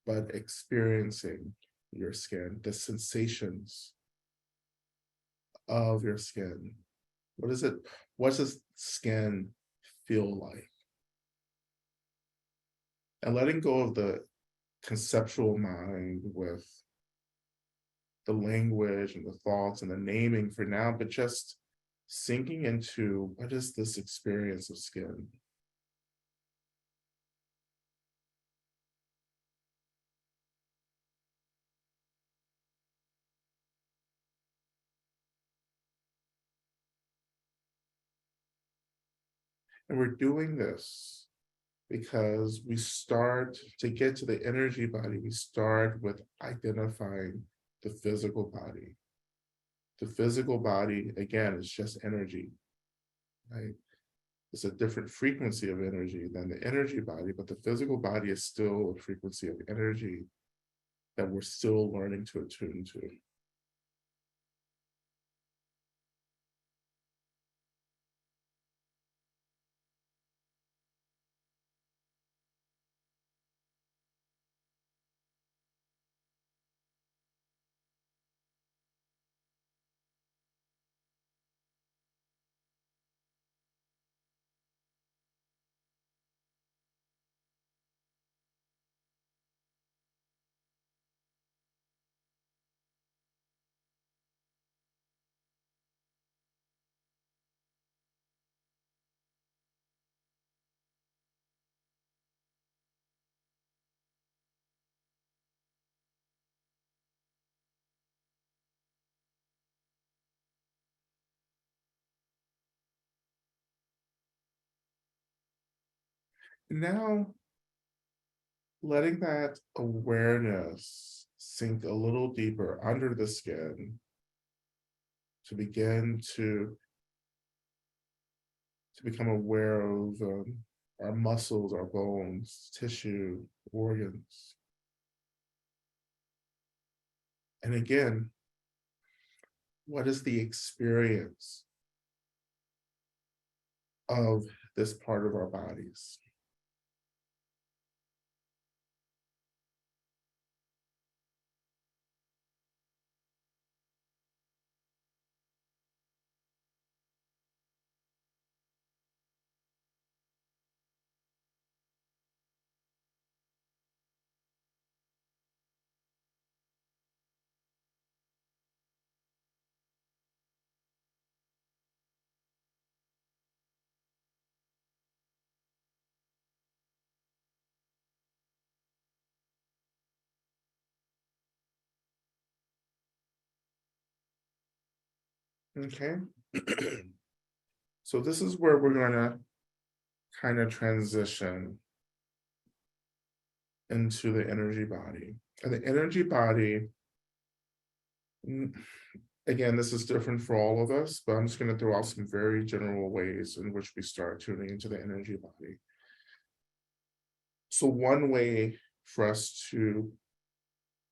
[SPEAKER 1] but experiencing your skin, the sensations of your skin. What does skin feel like? And letting go of the conceptual mind with the language and the thoughts and the naming for now, but just sinking into what is this experience of skin? And we're doing this because to get to the energy body, we start with identifying the physical body. The physical body, again, is just energy, right? It's a different frequency of energy than the energy body, but the physical body is still a frequency of energy that we're still learning to attune to. Now, letting that awareness sink a little deeper under the skin to begin to become aware of our muscles, our bones, tissue, organs. And again, what is the experience of this part of our bodies? Okay. So this is where we're gonna kind of transition into the energy body. And the energy body, again, this is different for all of us, but I'm just going to throw out some very general ways in which we start tuning into the energy body. So one way for us to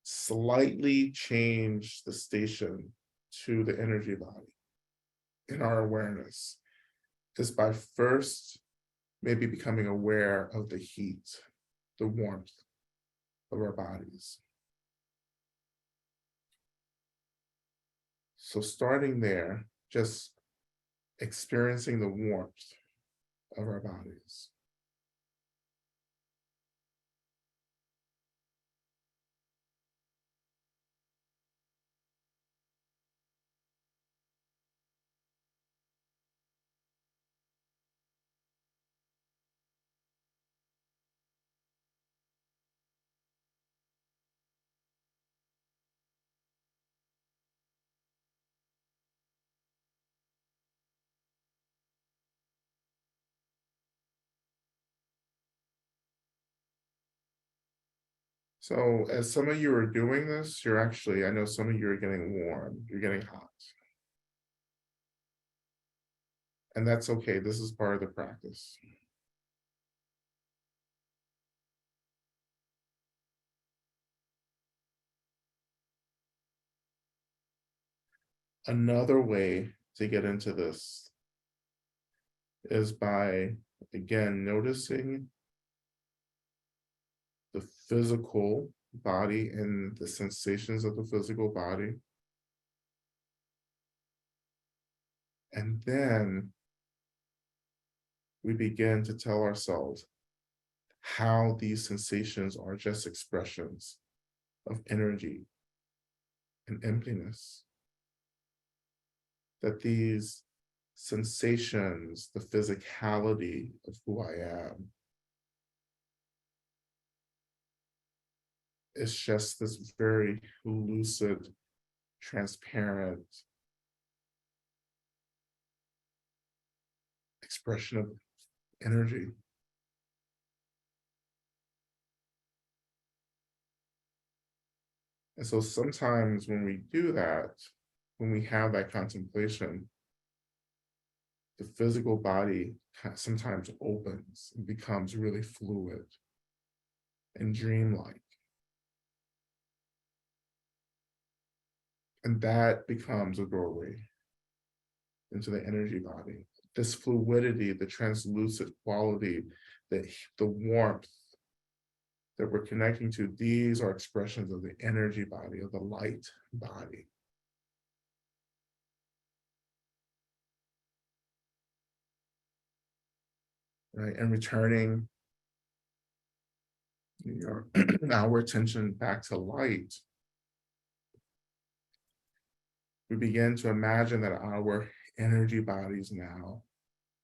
[SPEAKER 1] slightly change the station to the energy body in our awareness is by first maybe becoming aware of the heat, the warmth of our bodies. So starting there, just experiencing the warmth of our bodies. So as some of you are doing this, you're actually, I know some of you are getting warm, you're getting hot. And that's okay, this is part of the practice. Another way to get into this is by, again, noticing the physical body and the sensations of the physical body. And then we begin to tell ourselves how these sensations are just expressions of energy and emptiness. That these sensations, the physicality of who I am, is just this very lucid, transparent expression of energy. And so sometimes when we do that, when we have that contemplation, the physical body sometimes opens and becomes really fluid and dreamlike. And that becomes a doorway into the energy body. This fluidity, the translucent quality, the warmth that we're connecting to, these are expressions of the energy body, of the light body. Right, and returning our attention back to light, we begin to imagine that our energy bodies now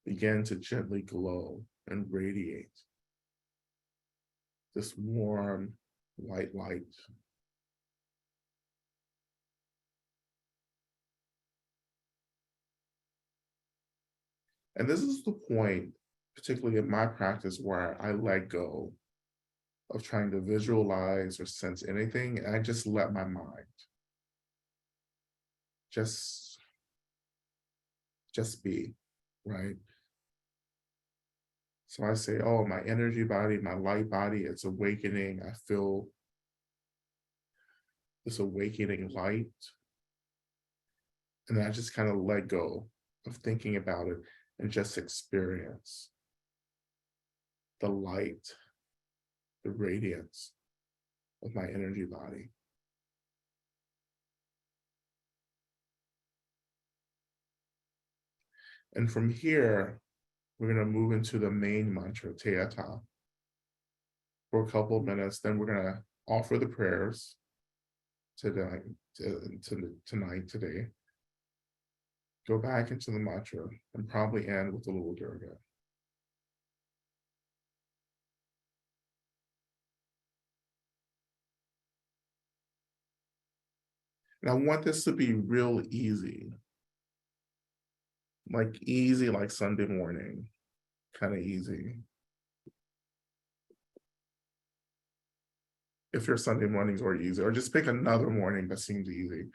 [SPEAKER 1] begin to gently glow and radiate this warm, white light. And this is the point particularly in my practice, where I let go of trying to visualize or sense anything, and I just let my mind just be, right? So I say, oh, my energy body, my light body, it's awakening. I feel this awakening light. And I just kind of let go of thinking about it and just experience the light, the radiance of my energy body. And from here, we're going to move into the main mantra, Teata, for a couple of minutes. Then we're going to offer the prayers today, today. Go back into the mantra and probably end with a little Durga. And I want this to be real easy. Like easy, like Sunday morning, kind of easy. If your Sunday mornings are easy, or just pick another morning that seems easy.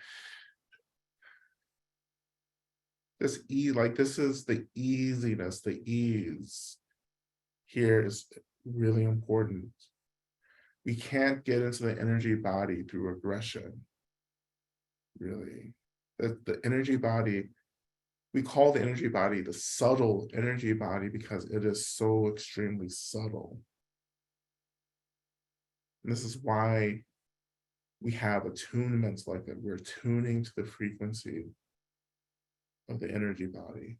[SPEAKER 1] This this is the easiness, the ease here is really important. We can't get into the energy body through aggression, really. The energy body, we call the energy body the subtle energy body because it is so extremely subtle. And this is why we have attunements like that. We're tuning to the frequency of the energy body.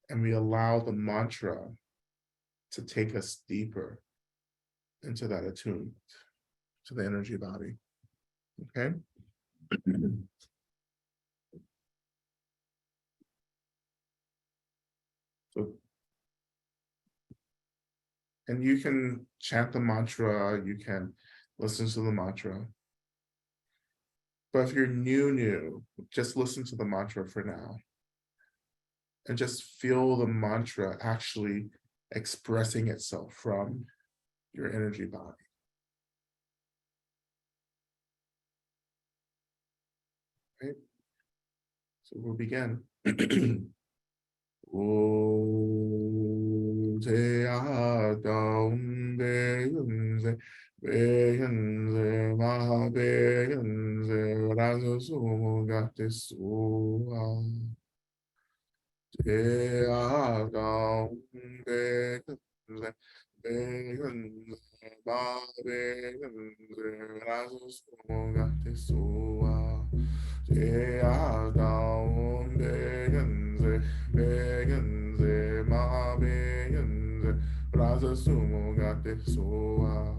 [SPEAKER 1] And we allow the mantra to take us deeper into that attunement to the energy body. Okay? So, and you can chant the mantra, you can listen to the mantra. But if you're new, just listen to the mantra for now. And just feel the mantra actually expressing itself from your energy body. Right? So we'll begin. O te adon beyenze, beyenze, ma beyenze, razo sumo gate sua. Te adon beyenze, beyenze, ma beyenze, razo sumo gate sua. Te adon beyenze, beyenze, ma beyenze, raza sumo gate soa.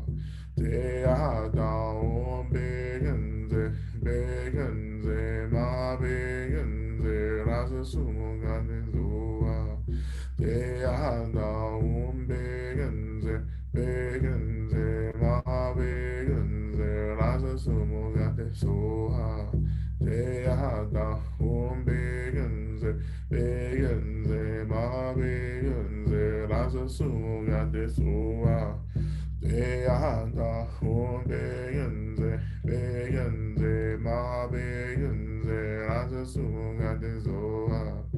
[SPEAKER 1] Te adon beyenze, beyenze, ma beyenze, raza sumo gate soa. Te adon beyenze, beyenze, ma beyenze, raza sumo gate soa. Te adon beyenze, beyenze, ma beyenze, raza sumo gate soa. Te adon beyenze, beyenze, ma beyenze, raza sumo gate soa.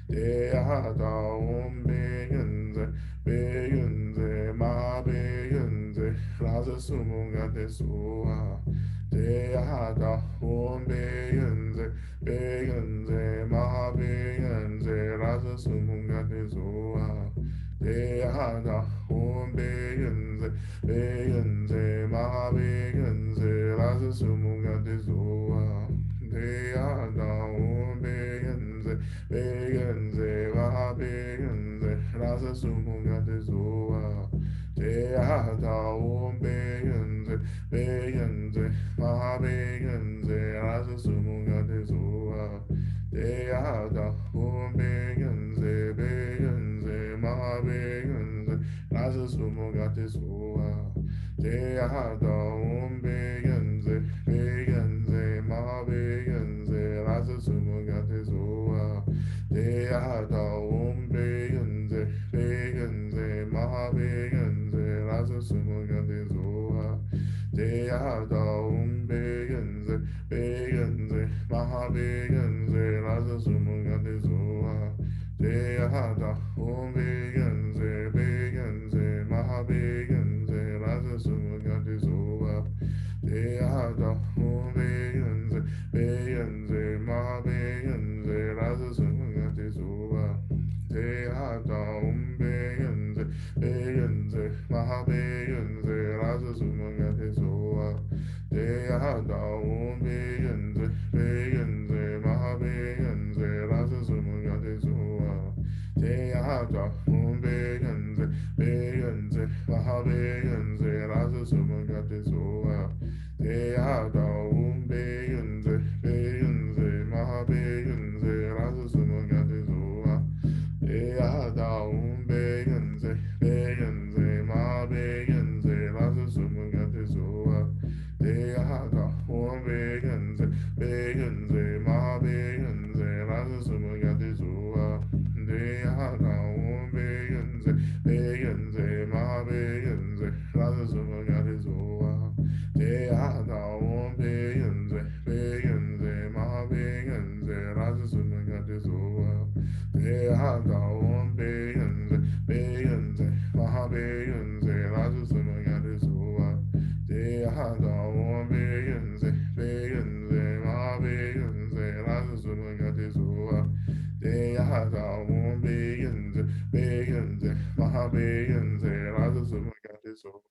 [SPEAKER 1] Te adon beyenze, beyenze, ma beyenze, raza sumo gate soa. Te adon beyenze, beyenze, ma beyenze, raza sumo gate soa. Te adon beyenze, beyenze, ma beyenze, raza sumo gate soa. Te adon beyenze, beyenze, ma beyenze, raza sumo gate soa. Te adon beyenze, beyenze, ma beyenze, raza sumo gate soa. Te adon beyenze, beyenze, ma beyenze, raza sumo gate soa. Te adon beyenze, beyenze, ma beyenze, raza sumo gate soa. Deyada Om Begenze, Begenze, Maha Begenze, Raza Sumagade Zoa. Deyada Om Begenze, Begenze, Maha Begenze, Raza Sumagade Zoa. Deyada Om Begenze, Begenze, Maha Begenze, Raza Sumagade Zoa. Deyada Om Begenze, Begenze, Maha Begenze, Raza Sumagade Zoa. Deyada Om Begenze, Begenze, Maha Begenze, Raza Sumagade Zoa. Deyada Om Begenze, Begenze, Maha Begenze, Raza Sumagade Zoa. Deyada Om Begenze, Begenze, Maha Begenze, Raza Sumagade Zoa. Deyada Om Begenze, Begenze, Maha Begenze, Raza Sumagade Zoa. Deyada Om Begenze, Begenze, Maha Begenze, Raza Sumagade Zoa. Deyada Om Begenze, Begenze, Maha Begenze, Raza Sumagade Zoa. Deyada Om Begenze, Begenze, Maha Begenze, Raza Sumagade Zoa. Deyada Om Begenze, Begenze, Maha Begenze, Raza Sumagade Zoa. Deyada Om Begenze, Begenze, Maha Begenze, Raza Sumagade Zoa. Deyada Om Begenze, Begenze, Maha Begenze, Raza Sumagade Zoa. Deyada Om Begenze, Begenze, Maha Begenze, Raza Sumagade Zoa.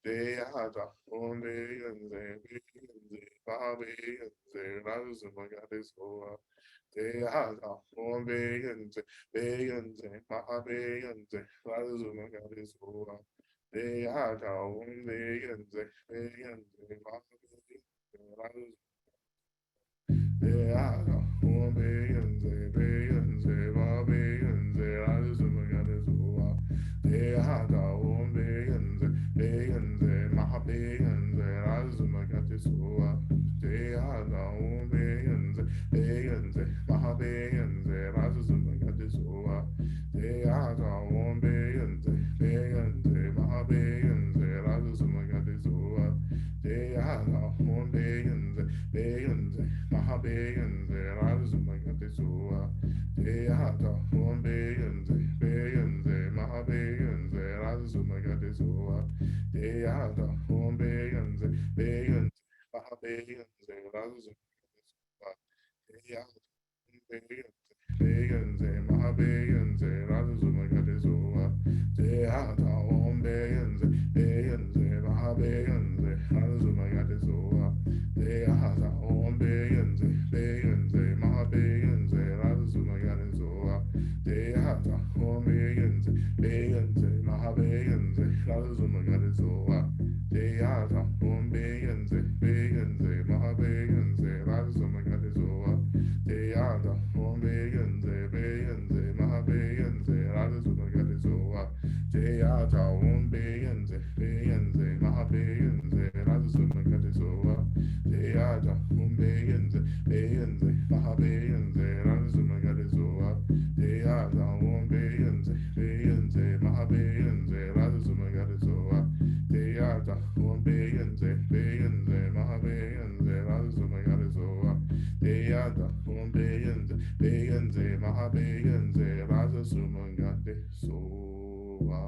[SPEAKER 1] Deyada Om Begenze, Begenze, Maha Begenze, Raza Sumagade Zoa. Deyada Om Begenze, Begenze, Maha Begenze, Raza Sumagade Zoa. Deyada Om Begenze, Begenze, Maha Begenze, Raza Deyada Om Begenze, Begenze, Maha Begenze, Raza Sumagade Zoa. Deyada Om Begenze, Begenze, Maha Begenze, Raza Sumagade Zoa. Deyada Om Begenze, Begenze, Maha Begenze, Raza Sumagade Zoa. Deyada Om Begenze, Begenze, Maha Begenze, Raza Sumagade Zoa. Deyada Om Begenze, Begenze, Maha Begenze, Raza Sumagade Zoa. Deyada Om Begenze, Begenze, Maha Begenze, Raza Sumagade Zoa. Deyada Om Begenze, Begenze, Maha Begenze, Raza Sumagade Zoa. Deyada Begenze, Maha Begenze, Raza Sumagade Zoa. Deyada Om Begenze, Begenze, Maha Begenze, Raza Sumagade Zoa. Deyada Om Begenze, Begenze, Maha Begenze, Raza Sumagade Zoa. Deyada Om Begenze, Begenze, Maha Begenze, Raza Sumagade Zoa. Deyada Om Begenze, Begenze, Maha Begenze, Raza Sumagade Zoa. Deyada Om Begenze, Begenze, Maha Begenze, Raza Sumagade Zoa. Deyada Om Begenze, Begenze, Maha Begenze, Raza Sumagade Zoa. Deyada Om Begenze, Begenze, Maha Begenze, Raza Sumagade Zoa. Deyada Om Begenze, Begenze, Maha Begenze, Raza Sumagade Zoa. Deyada Om Begenze, Begenze, Maha Begenze, Raza Sumagade Zoa. Deyada Om Begenze, Begenze, Maha Begenze, Raza Sumagade Zoa.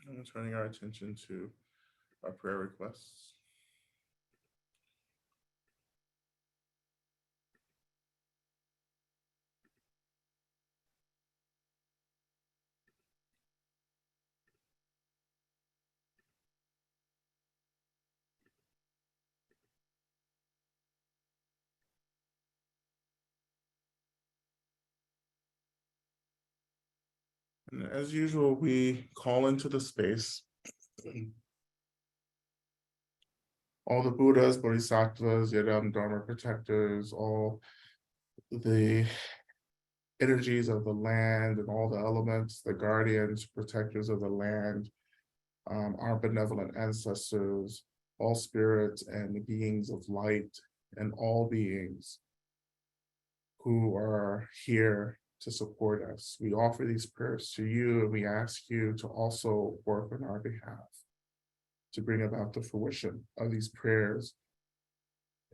[SPEAKER 1] And turning our attention to our prayer requests. And as usual, we call into the space all the Buddhas, Bodhisattvas, Yadam, Dharma protectors, all the energies of the land and all the elements, the guardians, protectors of the land, our benevolent ancestors, all spirits and the beings of light, and all beings who are here to support us. We offer these prayers to you, and we ask you to also work on our behalf to bring about the fruition of these prayers,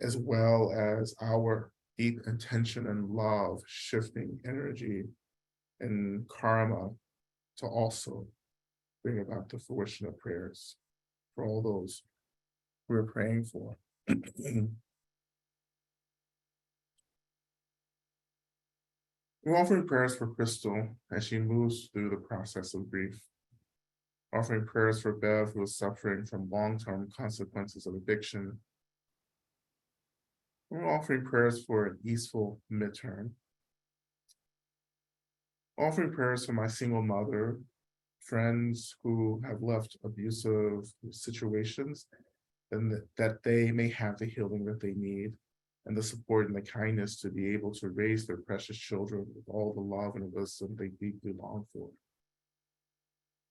[SPEAKER 1] as well as our deep intention and love, shifting energy and karma to also bring about the fruition of prayers for all those we're praying for. We're offering prayers for Crystal as she moves through the process of grief. Offering prayers for Bev, who is suffering from long-term consequences of addiction. We're offering prayers for an easeful midterm. Offering prayers for my single mother, friends who have left abusive situations, and that they may have the healing that they need, and the support and the kindness to be able to raise their precious children with all the love and wisdom they deeply long for.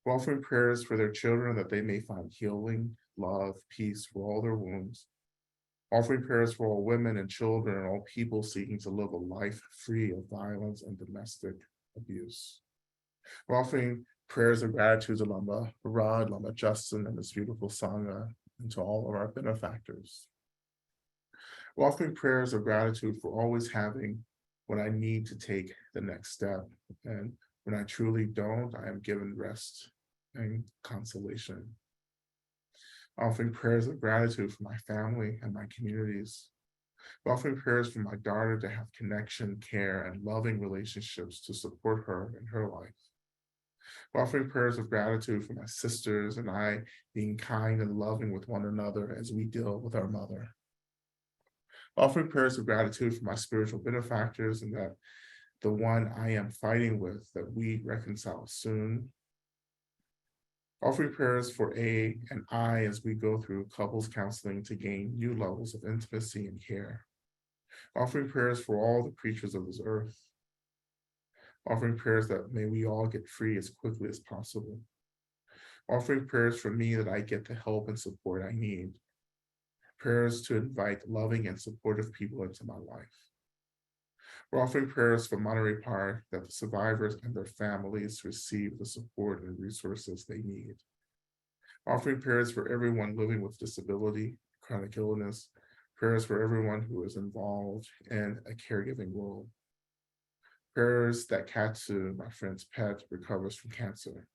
[SPEAKER 1] We're offering prayers for their children that they may find healing, love, peace for all their wounds. Offering prayers for all women and children and all people seeking to live a life free of violence and domestic abuse. We're offering prayers of gratitude to Lama Rod, Lama Justin, and this beautiful Sangha, and to all of our benefactors. We're offering prayers of gratitude for always having when I need to take the next step, and when I truly don't, I am given rest and consolation. Offering prayers of gratitude for my family and my communities. Offering prayers for my daughter to have connection, care, and loving relationships to support her in her life. Offering prayers of gratitude for my sisters and I being kind and loving with one another as we deal with our mother. Offering prayers of gratitude for my spiritual benefactors, and that the one I am fighting with, that we reconcile soon. Offering prayers for A and I as we go through couples counseling to gain new levels of intimacy and care. Offering prayers for all the creatures of this earth. Offering prayers that may we all get free as quickly as possible. Offering prayers for me that I get the help and support I need. Prayers to invite loving and supportive people into my life. We're offering prayers for Monterey Park that the survivors and their families receive the support and resources they need. Offering prayers for everyone living with disability, chronic illness, prayers for everyone who is involved in a caregiving role. Prayers that Katsu, my friend's pet, recovers from cancer.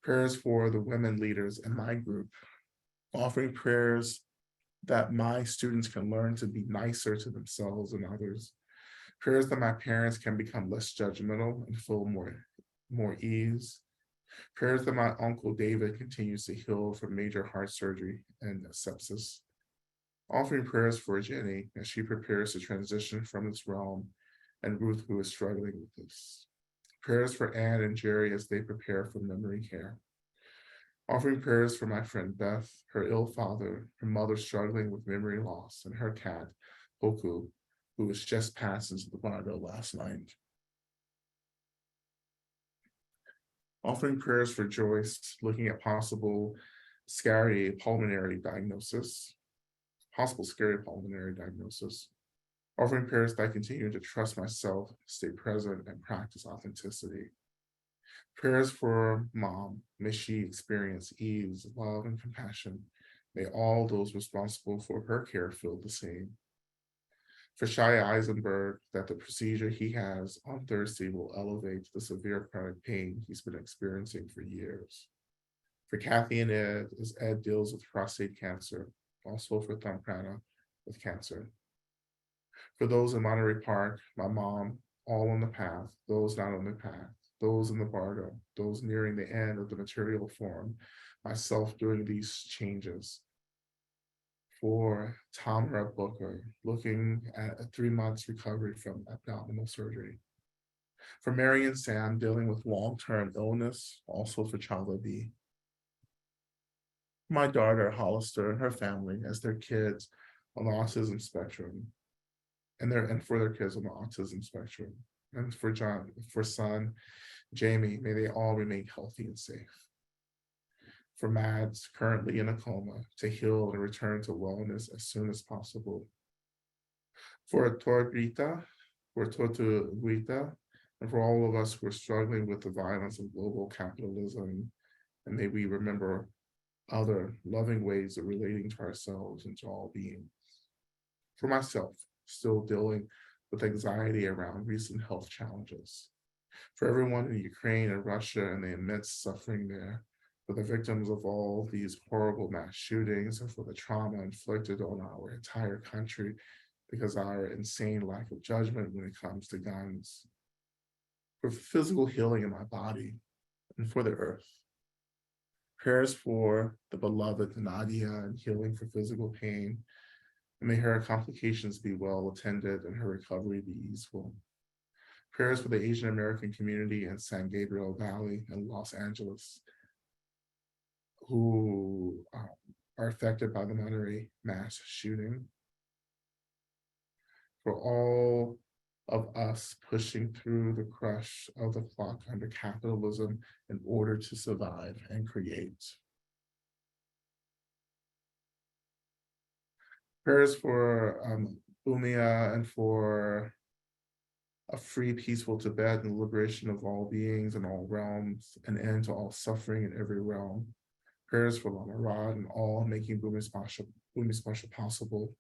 [SPEAKER 1] Prayers for the women leaders in my group. Offering prayers that my students can learn to be nicer to themselves and others. Prayers that my parents can become less judgmental and feel more ease. Prayers that my uncle David continues to heal from major heart surgery and sepsis. Offering prayers for Jenny as she prepares to transition from this realm, and Ruth, who is struggling with this. Prayers for Anne and Jerry as they prepare for memory care. Offering prayers for my friend Beth, her ill father, her mother struggling with memory loss, and her cat, Hoku, who was just passed into the bardo last night. Offering prayers for Joyce, looking at possible scary pulmonary diagnosis. Offering prayers that I continue to trust myself, stay present, and practice authenticity. Prayers for Mom, may she experience ease, love, and compassion. May all those responsible for her care feel the same. For Shia Eisenberg, that the procedure he has on Thursday will elevate the severe chronic pain he's been experiencing for years. For Kathy and Ed, as Ed deals with prostate cancer, also for Thamprana with cancer. For those in Monterey Park, my mom, all on the path, those not on the path, those in the bardo, those nearing the end of the material form, myself doing these changes. For Tamara Booker, looking at a 3 months recovery from abdominal surgery. For Mary and Sam, dealing with long-term illness, also for Chala B. My daughter, Hollister, and her family as their kids on the autism spectrum, and for their kids on the autism spectrum. And for son, Jamie, may they all remain healthy and safe. For Mads, currently in a coma, to heal and return to wellness as soon as possible. For Torgrita, for Tortuguita, and for all of us who are struggling with the violence of global capitalism, and may we remember other loving ways of relating to ourselves and to all beings. For myself, still dealing with anxiety around recent health challenges. For everyone in Ukraine and Russia and the immense suffering there, for the victims of all these horrible mass shootings, and for the trauma inflicted on our entire country because our insane lack of judgment when it comes to guns. For physical healing in my body and for the earth. Prayers for the beloved Nadia and healing for physical pain. And may her complications be well attended and her recovery be easeful. Prayers for the Asian American community in San Gabriel Valley and Los Angeles, who are affected by the Monterey mass shooting. For all of us pushing through the crush of the clock under capitalism in order to survive and create. Prayers for Bumia and for a free, peaceful Tibet and the liberation of all beings in all realms, an end to all suffering in every realm. Prayers for Lama Rod and all making Bumi Spasha possible.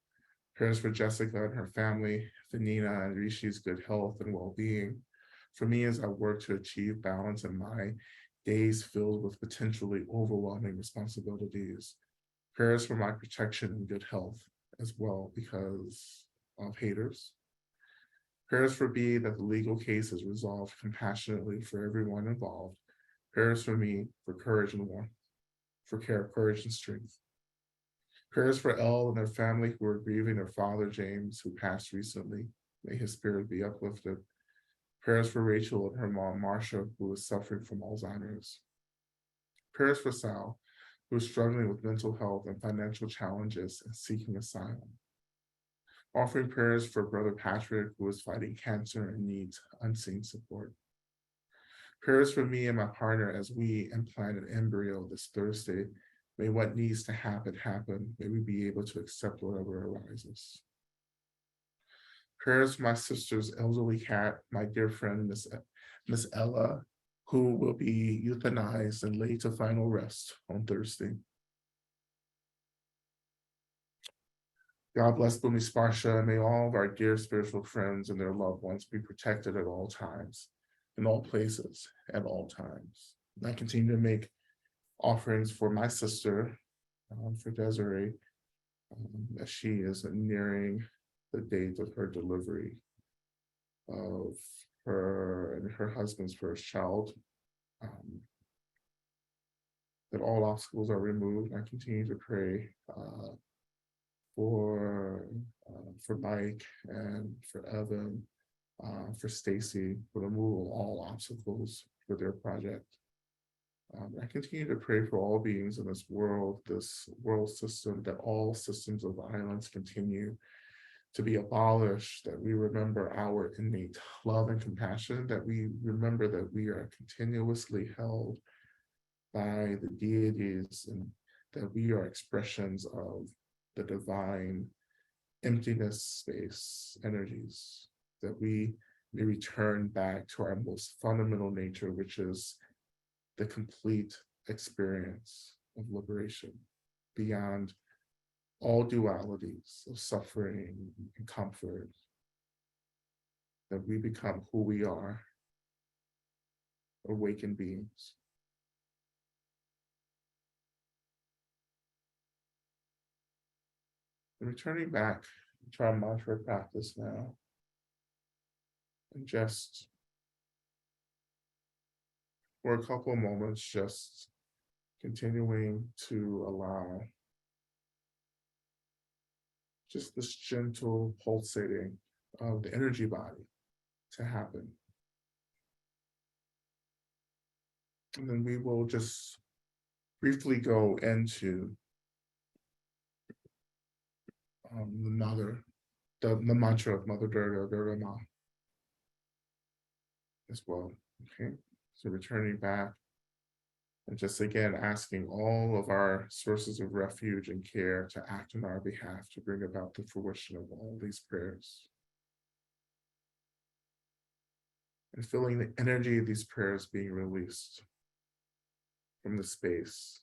[SPEAKER 1] Prayers for Jessica and her family, for Nina and Rishi's good health and well-being. For me as I work to achieve balance in my days filled with potentially overwhelming responsibilities. Prayers for my protection and good health as well because of haters. Prayers for B, that the legal case is resolved compassionately for everyone involved. Prayers for me for courage and warmth, for courage and strength. Prayers for Elle and their family who are grieving their father, James, who passed recently. May his spirit be uplifted. Prayers for Rachel and her mom, Marcia, who is suffering from Alzheimer's. Prayers for Sal, who is struggling with mental health and financial challenges and seeking asylum. Offering prayers for Brother Patrick, who is fighting cancer and needs unseen support. Prayers for me and my partner as we implant an embryo this Thursday. May what needs to happen, happen. May we be able to accept whatever arises. Prayers for my sister's elderly cat, my dear friend, Miss Ella, who will be euthanized and laid to final rest on Thursday. God bless Bumi Sparsha, and may all of our dear spiritual friends and their loved ones be protected at all times, in all places, at all times. And I continue to make offerings for my sister, for Desiree, as she is nearing the date of her delivery of her and her husband's first child. That all obstacles are removed. I continue to pray for Mike and for Evan, for Stacy, for the removal of all obstacles for their project. I continue to pray for all beings in this world system, that all systems of violence continue to be abolished, that we remember our innate love and compassion, that we remember that we are continuously held by the deities and that we are expressions of the divine emptiness space energies, that we may return back to our most fundamental nature, which is the complete experience of liberation beyond all dualities of suffering and comfort, that we become who we are, awakened beings. And returning back to our mantra practice now, and just for a couple of moments, just continuing to allow just this gentle pulsating of the energy body to happen. And then we will just briefly go into the mantra of Mother Durga, Durga Ma, as well. Okay, so returning back and just again asking all of our sources of refuge and care to act on our behalf to bring about the fruition of all these prayers. and feeling the energy of these prayers being released from the space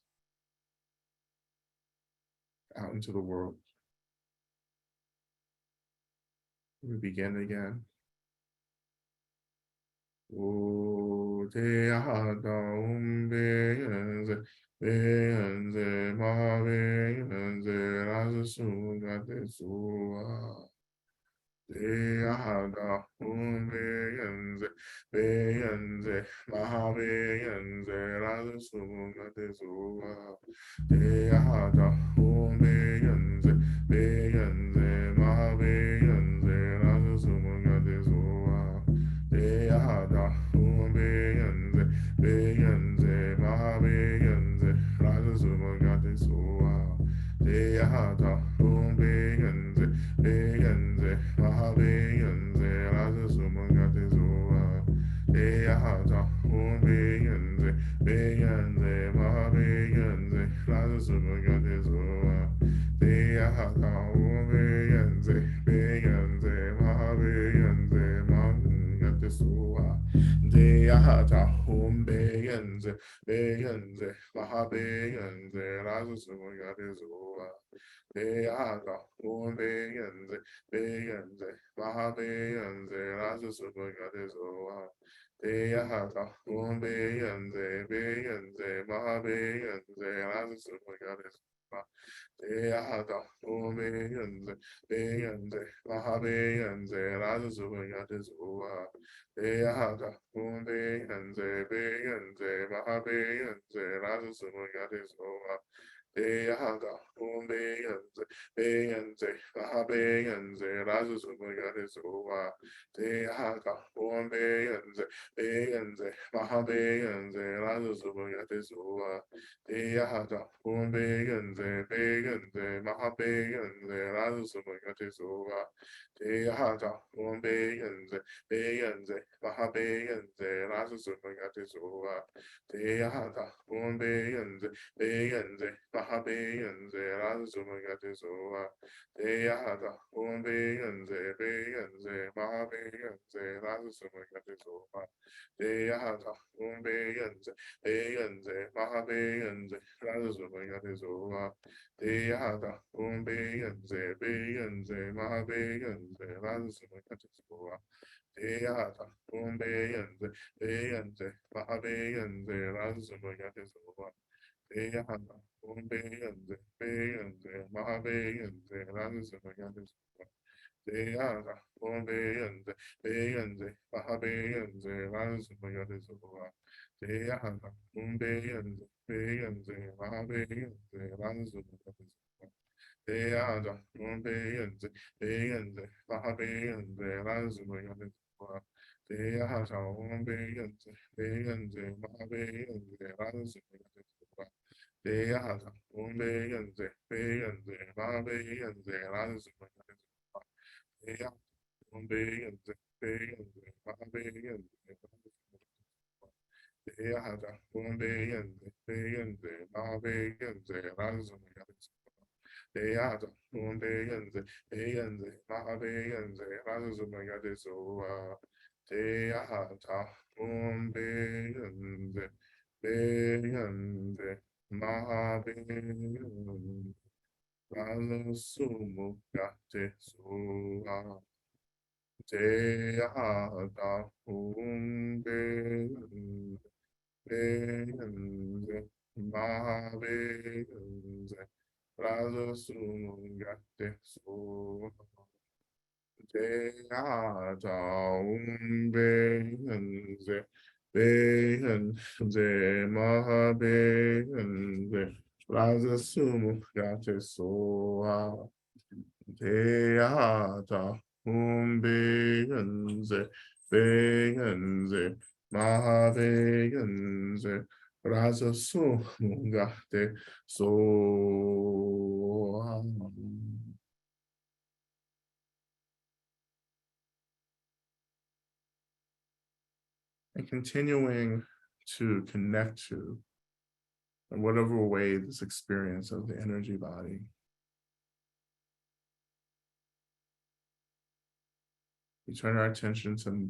[SPEAKER 1] out into the world. We begin again. O te ahata umbeyenze, beyenze, ma beyenze, raza suga te sua. Te ahata umbeyenze, beyenze, ma beyenze, raza suga te sua. Te ahata umbeyenze, beyenze, ma beyenze, raza suga te sua. Deyada beyenze, beyenze, maha beyenze, raja sumagati suwa. Deyada beyenze, beyenze, maha beyenze, raja sumagati suwa. Deyada beyenze, beyenze, maha beyenze, raja sumagati suwa. Deyada beyenze, beyenze, maha beyenze, Sua, Deata, beyenze, beyenze, maha beyenze, raza sumagati sua. Deata, beyenze, beyenze, maha beyenze, raza sumagati sua. Deata, beyenze, beyenze, maha beyenze, raza sumagati sua. Deata, beyenze, beyenze, maha beyenze, raza sumagati sua. Deyada beyenze, beyenze, maha beyenze, raza sumagati sua. Deyada beyenze, beyenze, maha beyenze, raza sumagati sua. Deyada beyenze, beyenze, maha beyenze, raza sumagati sua. Deyada beyenze, beyenze, maha beyenze, raza sumagati sua. Deyada beyenze, beyenze, maha beyenze, raza sumagati sua. Deyada beyenze, beyenze, maha beyenze, raza sumagati sua. Deyada beyenze, beyenze, maha beyenze, raza sumagati sua. Deyada beyenze, beyenze, maha beyenze, raza sumagati sua. Deyada beyenze, beyenze, maha beyenze, raza sumagati sua. Deyada beyenze, beyenze, maha beyenze, raza sumagati sua. Deyada beyenze, beyenze, maha beyenze, raza sumagati sua. Deyada beyenze, beyenze, maha beyenze, raza sumagati sua. Deyada beyenze, beyenze, maha beyenze, raza sumagati sua. Deyada beyenze, beyenze, maha beyenze, raza sumagati sua. Deyada beyenze, beyenze, maha beyenze, raza sumagati sua. Deyada beyenze, beyenze, maha beyenze, raza sumagati sua. Deyada beyenze, beyenze, maha beyenze, raza sumagati sua. Deyada beyenze, beyenze, maha beyenze, raza sumagati sua. Deyada beyenze, beyenze, maha beyenze, raza sumagati sua. Deyada beyenze, beyenze, maha beyenze, raza sumagati sua. Deyada beyenze, beyenze, maha beyenze, raza sumagati sua. Deyada beyenze, beyenze, maha beyenze, raza sumagati sua. Deyada beyenze, beyenze, maha beyenze, raza sumagati sua. And continuing to connect to, in whatever way, this experience of the energy body. We turn our attention to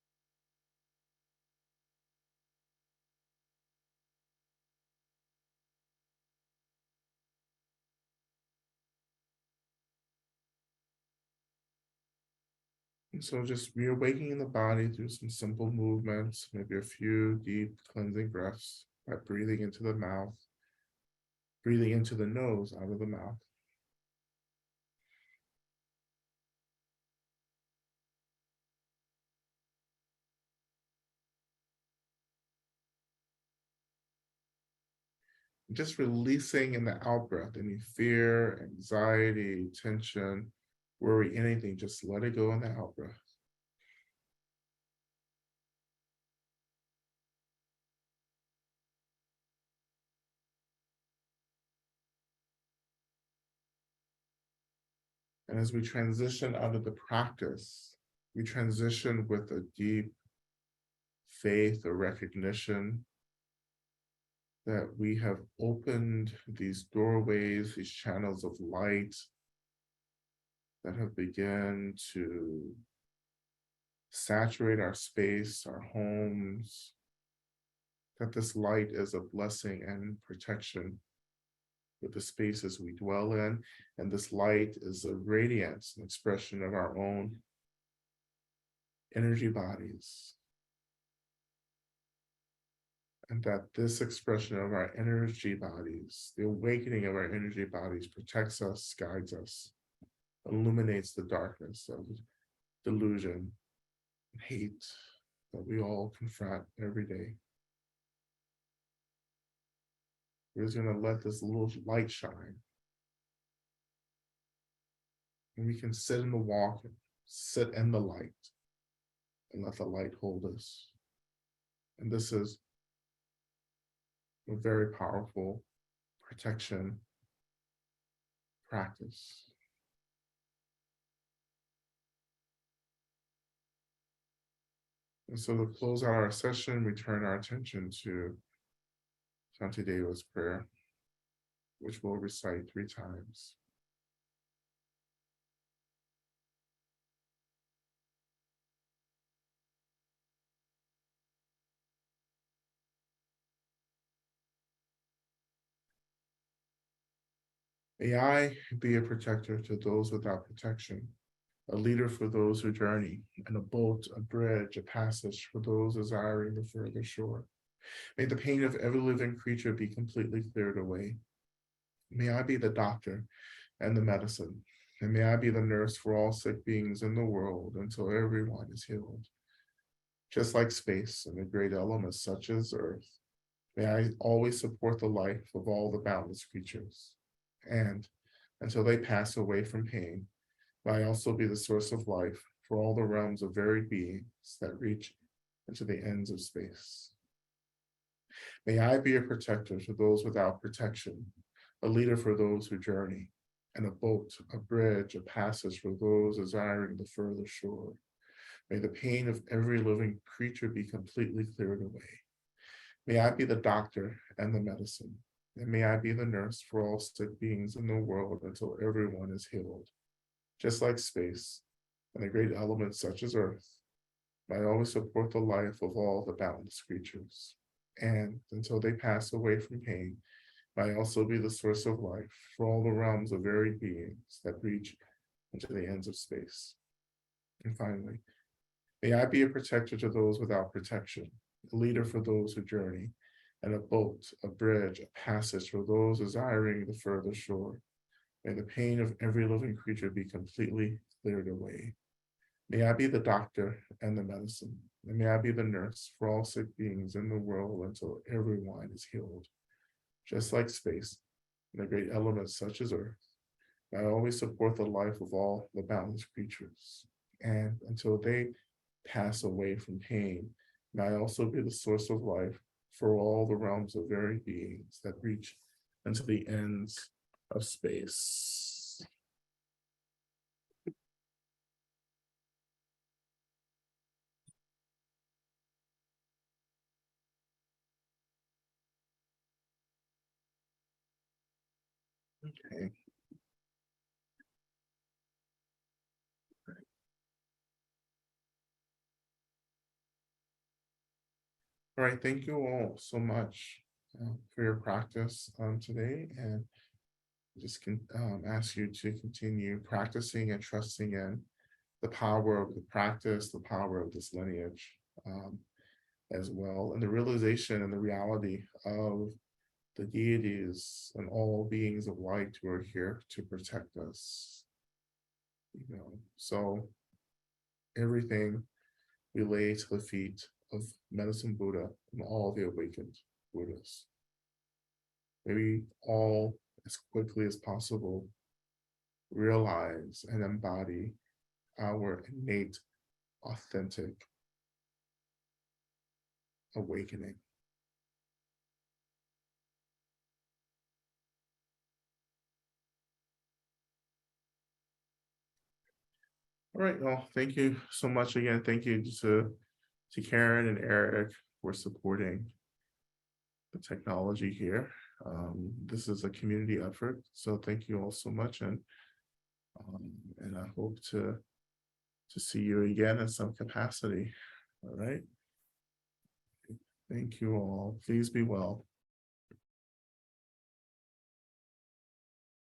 [SPEAKER 1] So just reawakening the body through some simple movements, maybe a few deep cleansing breaths by breathing into the mouth, breathing into the nose, out of the mouth. Just releasing in the out breath any fear, anxiety, tension, worry, anything, just let it go in the out breath. And as we transition out of the practice, we transition with a deep faith or recognition that we have opened these doorways, these channels of light that have begun to saturate our space, our homes, that this light is a blessing and protection with the spaces we dwell in, and this light is a radiance, an expression of our own energy bodies. And that this expression of our energy bodies, the awakening of our energy bodies, protects us, guides us, illuminates the darkness of delusion, hate that we all confront every day. We're just going to let this little light shine. And we can sit in the walk, sit in the light, and let the light hold us. And this is a very powerful protection practice. And so to close out our session, we turn our attention to Shantideva's prayer, which we'll recite 3 times. May I be a protector to those without protection, a leader for those who journey, and a boat, a bridge, a passage for those desiring the further shore. May the pain of every living creature be completely cleared away. May I be the doctor and the medicine, and may I be the nurse for all sick beings in the world until everyone is healed. Just like space and the great elements such as earth, may I always support the life of all the boundless creatures. And until they pass away from pain, may I also be the source of life for all the realms of varied beings that reach into the ends of space. May I be a protector to those without protection, a leader for those who journey, and a boat, a bridge, a passage for those desiring the further shore. May the pain of every living creature be completely cleared away. May I be the doctor and the medicine, and may I be the nurse for all sick beings in the world until everyone is healed. Just like space and the great elements such as earth, may I always support the life of all the boundless creatures. And until they pass away from pain, may I also be the source of life for all the realms of varied beings that reach into the ends of space. And finally, may I be a protector to those without protection, a leader for those who journey, and a boat, a bridge, a passage for those desiring the further shore. May the pain of every living creature be completely cleared away. May I be the doctor and the medicine, and may I be the nurse for all sick beings in the world until everyone is healed. Just like space and the great elements such as earth, may I always support the life of all the boundless creatures. And until they pass away from pain, may I also be the source of life for all the realms of varied beings that reach into the ends of space. Okay. All right, thank you all so much for your practice today, and just can ask you to continue practicing and trusting in the power of the practice, the power of this lineage, as well, and the realization and the reality of the deities and all beings of light who are here to protect us. You know, so everything we lay to the feet of Medicine Buddha and all the awakened Buddhas. Maybe all as quickly as possible realize and embody our innate, authentic awakening. All right, well, thank you so much again. Thank you to Karen and Eric for supporting the technology here. This is a community effort, so thank you all so much, and I hope to see you again in some capacity. All right. Thank you all. Please be well.